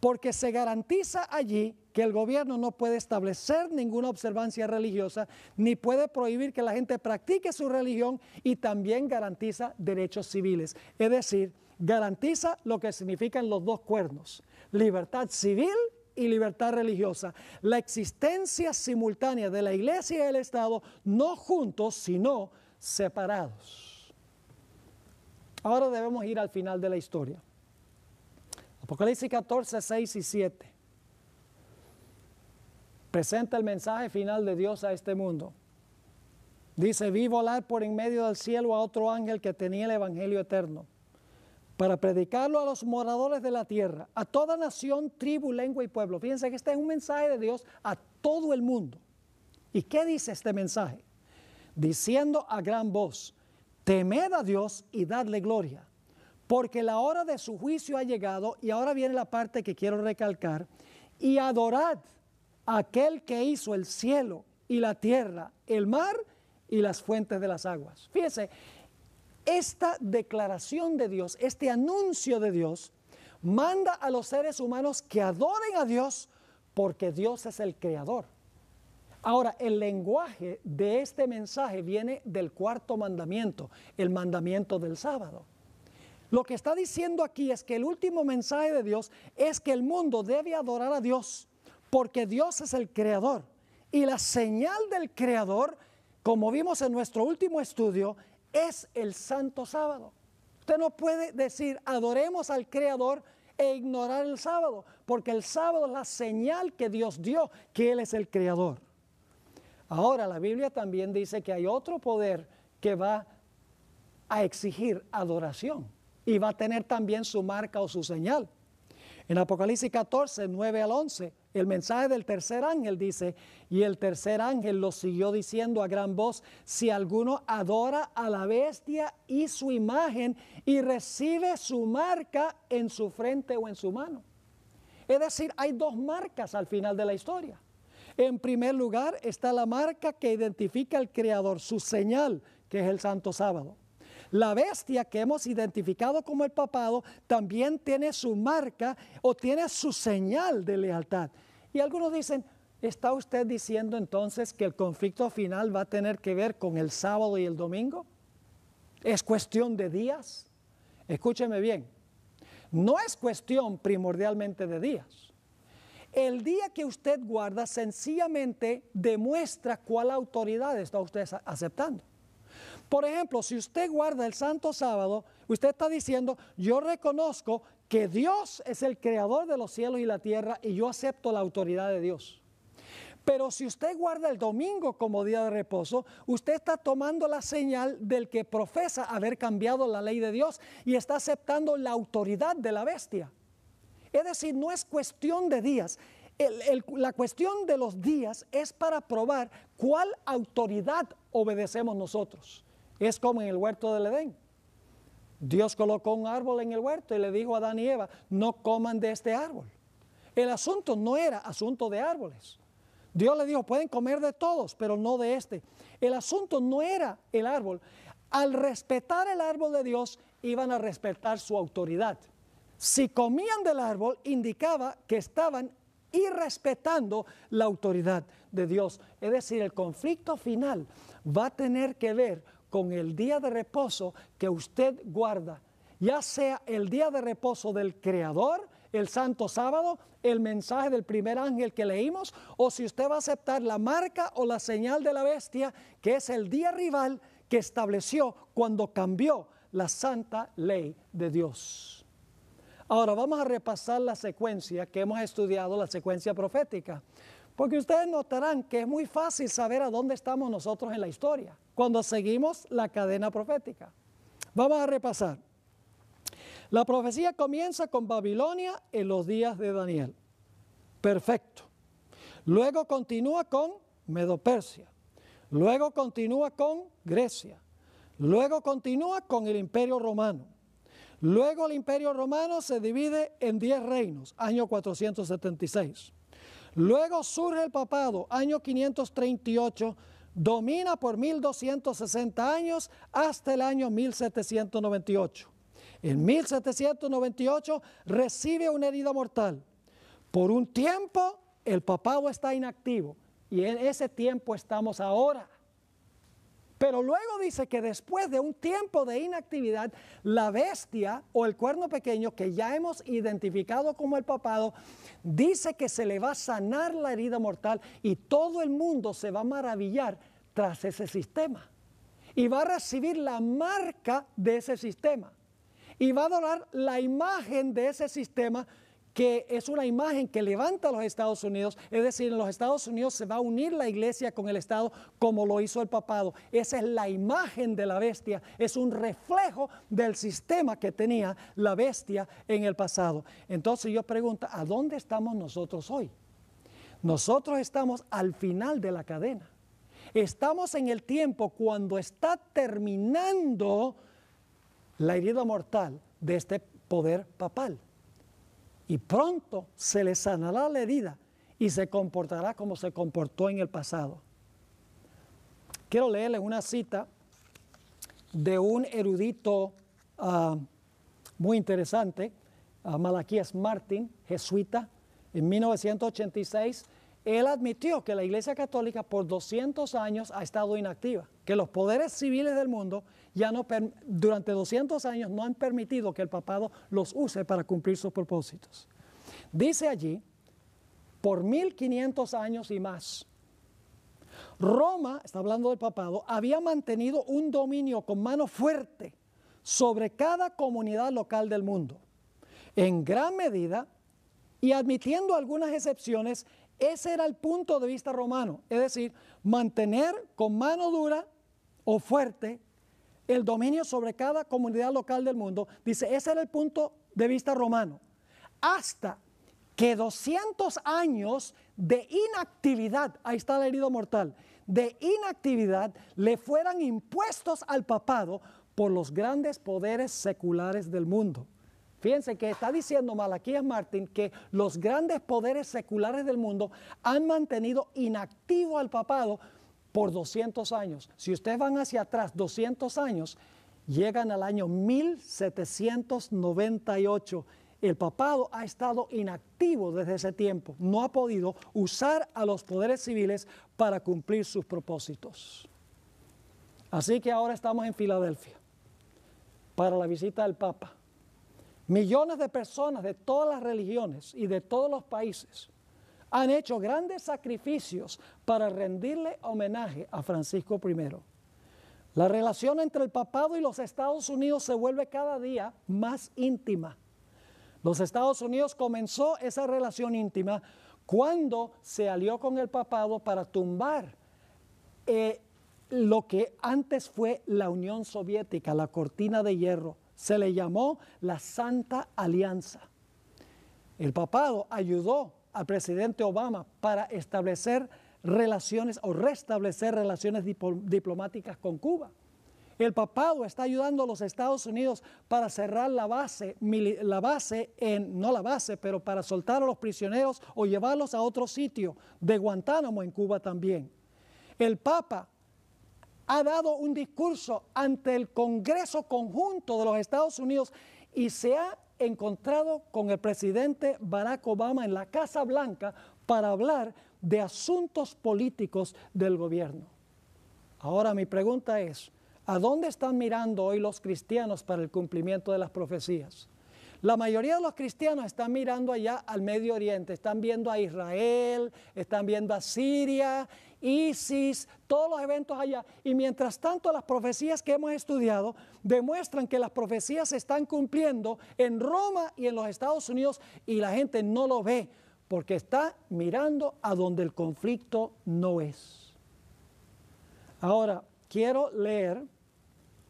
porque se garantiza allí que el gobierno no puede establecer ninguna observancia religiosa, ni puede prohibir que la gente practique su religión, y también garantiza derechos civiles. Es decir, garantiza lo que significan los dos cuernos: libertad civil y libertad religiosa. La existencia simultánea de la Iglesia y el Estado, no juntos, sino separados. Ahora debemos ir al final de la historia. Apocalipsis 14, 6 y 7. Presenta el mensaje final de Dios a este mundo. Dice: vi volar por en medio del cielo a otro ángel que tenía el evangelio eterno, para predicarlo a los moradores de la tierra, a toda nación, tribu, lengua y pueblo. Fíjense que este es un mensaje de Dios a todo el mundo. ¿Y qué dice este mensaje? Diciendo a gran voz: temed a Dios y dadle gloria, porque la hora de su juicio ha llegado. Y ahora viene la parte que quiero recalcar: y adorad a aquel que hizo el cielo y la tierra, el mar y las fuentes de las aguas. Fíjense, esta declaración de Dios, este anuncio de Dios, manda a los seres humanos que adoren a Dios, porque Dios es el creador. Ahora, el lenguaje de este mensaje viene del cuarto mandamiento, el mandamiento del sábado. Lo que está diciendo aquí es que el último mensaje de Dios es que el mundo debe adorar a Dios, porque Dios es el creador. Y la señal del creador, como vimos en nuestro último estudio, es el santo sábado. Usted no puede decir adoremos al creador e ignorar el sábado, porque el sábado es la señal que Dios dio, que Él es el creador. Ahora, la Biblia también dice que hay otro poder que va a exigir adoración y va a tener también su marca o su señal. En Apocalipsis 14, 9 al 11, el mensaje del tercer ángel dice: y el tercer ángel lo siguió diciendo a gran voz: si alguno adora a la bestia y su imagen y recibe su marca en su frente o en su mano. Es decir, hay dos marcas al final de la historia. En primer lugar está la marca que identifica al creador, su señal, que es el santo sábado. La bestia, que hemos identificado como el papado, también tiene su marca o tiene su señal de lealtad. Y algunos dicen: ¿está usted diciendo entonces que el conflicto final va a tener que ver con el sábado y el domingo? ¿Es cuestión de días? Escúcheme bien, no es cuestión primordialmente de días. El día que usted guarda sencillamente demuestra cuál autoridad está usted aceptando. Por ejemplo, si usted guarda el santo sábado, usted está diciendo: yo reconozco que Dios es el creador de los cielos y la tierra y yo acepto la autoridad de Dios. Pero si usted guarda el domingo como día de reposo, usted está tomando la señal del que profesa haber cambiado la ley de Dios y está aceptando la autoridad de la bestia. Es decir, no es cuestión de días. La cuestión de los días es para probar cuál autoridad obedecemos nosotros. Es como en el huerto del Edén. Dios colocó un árbol en el huerto y le dijo a Adán y Eva: no coman de este árbol. El asunto no era asunto de árboles. Dios le dijo: pueden comer de todos, pero no de este. El asunto no era el árbol. Al respetar el árbol de Dios, iban a respetar su autoridad. Si comían del árbol, indicaba que estaban irrespetando la autoridad de Dios. Es decir, el conflicto final va a tener que ver con el día de reposo que usted guarda, ya sea el día de reposo del Creador, el santo sábado, el mensaje del primer ángel que leímos, o si usted va a aceptar la marca o la señal de la bestia, que es el día rival que estableció cuando cambió la santa ley de Dios. Ahora vamos a repasar la secuencia que hemos estudiado, la secuencia profética, porque ustedes notarán que es muy fácil saber a dónde estamos nosotros en la historia cuando seguimos la cadena profética. Vamos a repasar. La profecía comienza con Babilonia en los días de Daniel. Perfecto. Luego continúa con Medo-Persia. Luego continúa con Grecia. Luego continúa con el Imperio Romano. Luego el Imperio Romano se divide en 10 reinos, año 476. Luego surge el papado, año 538, domina por 1260 años hasta el año 1798. En 1798 recibe una herida mortal. Por un tiempo el papado está inactivo y en ese tiempo estamos ahora. Pero luego dice que después de un tiempo de inactividad, la bestia o el cuerno pequeño que ya hemos identificado como el papado, dice que se le va a sanar la herida mortal y todo el mundo se va a maravillar tras ese sistema. Y va a recibir la marca de ese sistema. Y va a adorar la imagen de ese sistema, que es una imagen que levanta a los Estados Unidos. Es decir, en los Estados Unidos se va a unir la iglesia con el Estado como lo hizo el papado. Esa es la imagen de la bestia, es un reflejo del sistema que tenía la bestia en el pasado. Entonces yo pregunto, ¿a dónde estamos nosotros hoy? Nosotros estamos al final de la cadena. Estamos en el tiempo cuando está terminando la herida mortal de este poder papal. Y pronto se le sanará la herida y se comportará como se comportó en el pasado. Quiero leerles una cita de un erudito muy interesante, Malaquías Martín, jesuita, en 1986. Él admitió que la Iglesia Católica por 200 años ha estado inactiva, que los poderes civiles del mundo durante 200 años no han permitido que el papado los use para cumplir sus propósitos. Dice allí, por 1500 años y más, Roma, está hablando del papado, había mantenido un dominio con mano fuerte sobre cada comunidad local del mundo. En gran medida, y admitiendo algunas excepciones, ese era el punto de vista romano, es decir, mantener con mano dura o fuerte el dominio sobre cada comunidad local del mundo. Dice, ese era el punto de vista romano. Hasta que 200 años de inactividad, ahí está la herida mortal, de inactividad le fueran impuestos al papado por los grandes poderes seculares del mundo. Fíjense que está diciendo Malaquías Martín que los grandes poderes seculares del mundo han mantenido inactivo al papado por 200 años. Si ustedes van hacia atrás 200 años, llegan al año 1798. El papado ha estado inactivo desde ese tiempo. No ha podido usar a los poderes civiles para cumplir sus propósitos. Así que ahora estamos en Filadelfia para la visita del Papa. Millones de personas de todas las religiones y de todos los países han hecho grandes sacrificios para rendirle homenaje a Francisco I. La relación entre el papado y los Estados Unidos se vuelve cada día más íntima. Los Estados Unidos comenzó esa relación íntima cuando se alió con el papado para tumbar lo que antes fue la Unión Soviética, la cortina de hierro. Se le llamó la Santa Alianza. El papado ayudó al presidente Obama para establecer relaciones o restablecer relaciones diplomáticas con Cuba. El papado está ayudando a los Estados Unidos para cerrar para soltar a los prisioneros o llevarlos a otro sitio de Guantánamo en Cuba también. El Papa ha dado un discurso ante el Congreso Conjunto de los Estados Unidos y se ha encontrado con el presidente Barack Obama en la Casa Blanca para hablar de asuntos políticos del gobierno. Ahora mi pregunta es, ¿a dónde están mirando hoy los cristianos para el cumplimiento de las profecías? La mayoría de los cristianos están mirando allá al Medio Oriente, están viendo a Israel, están viendo a Siria, ISIS, todos los eventos allá. Y mientras tanto las profecías que hemos estudiado demuestran que las profecías se están cumpliendo en Roma y en los Estados Unidos y la gente no lo ve porque está mirando a donde el conflicto no es. Ahora, quiero leer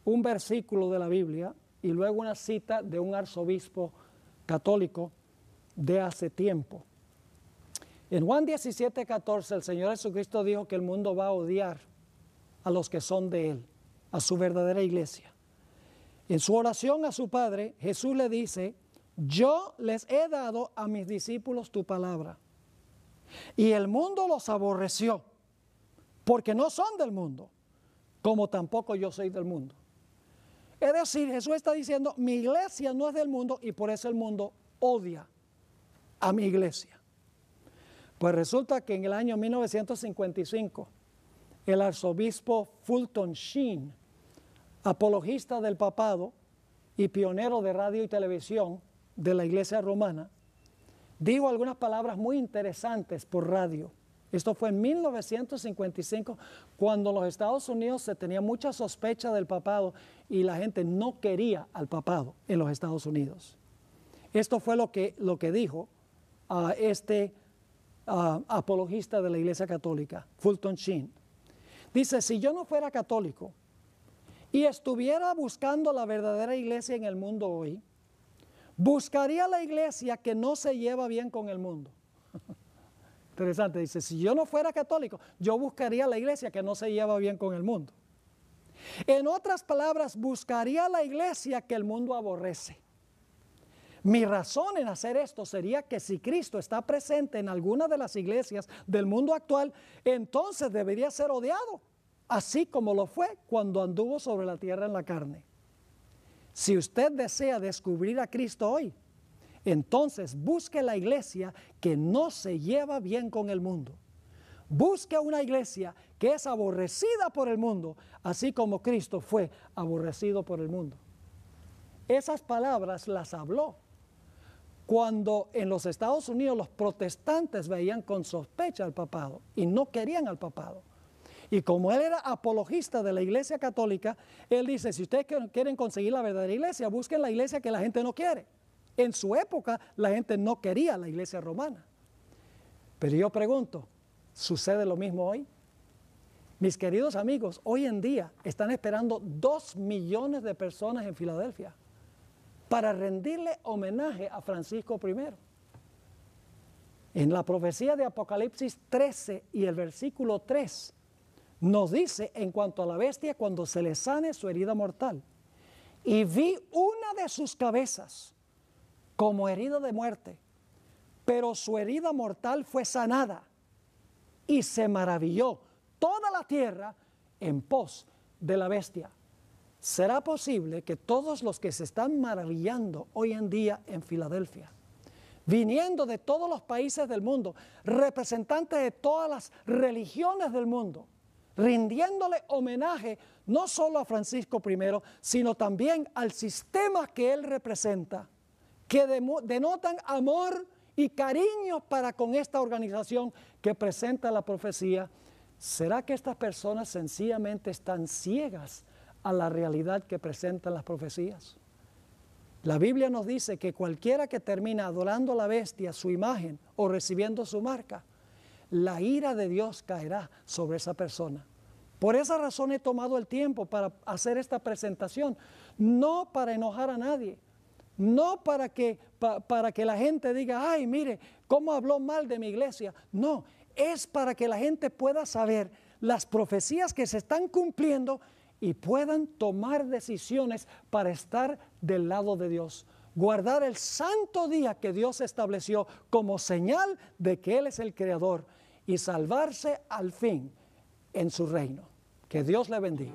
un versículo de la Biblia y luego una cita de un arzobispo católico de hace tiempo. En Juan 17:14 el Señor Jesucristo dijo que el mundo va a odiar a los que son de Él, a su verdadera iglesia. En su oración a su Padre, Jesús le dice, yo les he dado a mis discípulos tu palabra y el mundo los aborreció porque no son del mundo, como tampoco yo soy del mundo. Es decir, Jesús está diciendo, mi iglesia no es del mundo y por eso el mundo odia a mi iglesia. Pues resulta que en el año 1955, el arzobispo Fulton Sheen, apologista del papado y pionero de radio y televisión de la Iglesia Romana, dijo algunas palabras muy interesantes por radio. Esto fue en 1955, cuando en los Estados Unidos se tenía mucha sospecha del papado y la gente no quería al papado en los Estados Unidos. Esto fue lo que dijo este apologista de la Iglesia Católica, Fulton Sheen. Dice, si yo no fuera católico y estuviera buscando la verdadera iglesia en el mundo hoy, buscaría la iglesia que no se lleva bien con el mundo. Interesante, dice, si yo no fuera católico, yo buscaría la iglesia que no se lleva bien con el mundo. En otras palabras, buscaría la iglesia que el mundo aborrece. Mi razón en hacer esto sería que si Cristo está presente en alguna de las iglesias del mundo actual, entonces debería ser odiado, así como lo fue cuando anduvo sobre la tierra en la carne. Si usted desea descubrir a Cristo hoy, entonces busque la iglesia que no se lleva bien con el mundo. Busque una iglesia que es aborrecida por el mundo, así como Cristo fue aborrecido por el mundo. Esas palabras las habló cuando en los Estados Unidos los protestantes veían con sospecha al papado y no querían al papado. Y como él era apologista de la Iglesia Católica, él dice, si ustedes quieren conseguir la verdadera iglesia, busquen la iglesia que la gente no quiere. En su época la gente no quería la iglesia romana. Pero yo pregunto, ¿sucede lo mismo hoy? Mis queridos amigos, hoy en día están esperando 2 millones de personas en Filadelfia para rendirle homenaje a Francisco I. En la profecía de Apocalipsis 13 y el versículo 3 nos dice en cuanto a la bestia cuando se le sane su herida mortal. Y vi una de sus cabezas como herida de muerte, pero su herida mortal fue sanada y se maravilló toda la tierra en pos de la bestia. ¿Será posible que todos los que se están maravillando hoy en día en Filadelfia, viniendo de todos los países del mundo, representantes de todas las religiones del mundo, rindiéndole homenaje no solo a Francisco I, sino también al sistema que él representa, que denotan amor y cariño para con esta organización que presenta la profecía? ¿Será que estas personas sencillamente están ciegas a la realidad que presentan las profecías? La Biblia nos dice que cualquiera que termina adorando a la bestia, su imagen o recibiendo su marca, la ira de Dios caerá sobre esa persona. Por esa razón he tomado el tiempo para hacer esta presentación, no para enojar a nadie, no para que la gente diga, ay, mire, cómo habló mal de mi iglesia. No, es para que la gente pueda saber las profecías que se están cumpliendo y puedan tomar decisiones para estar del lado de Dios. Guardar el santo día que Dios estableció como señal de que Él es el Creador y salvarse al fin en su reino. Que Dios le bendiga.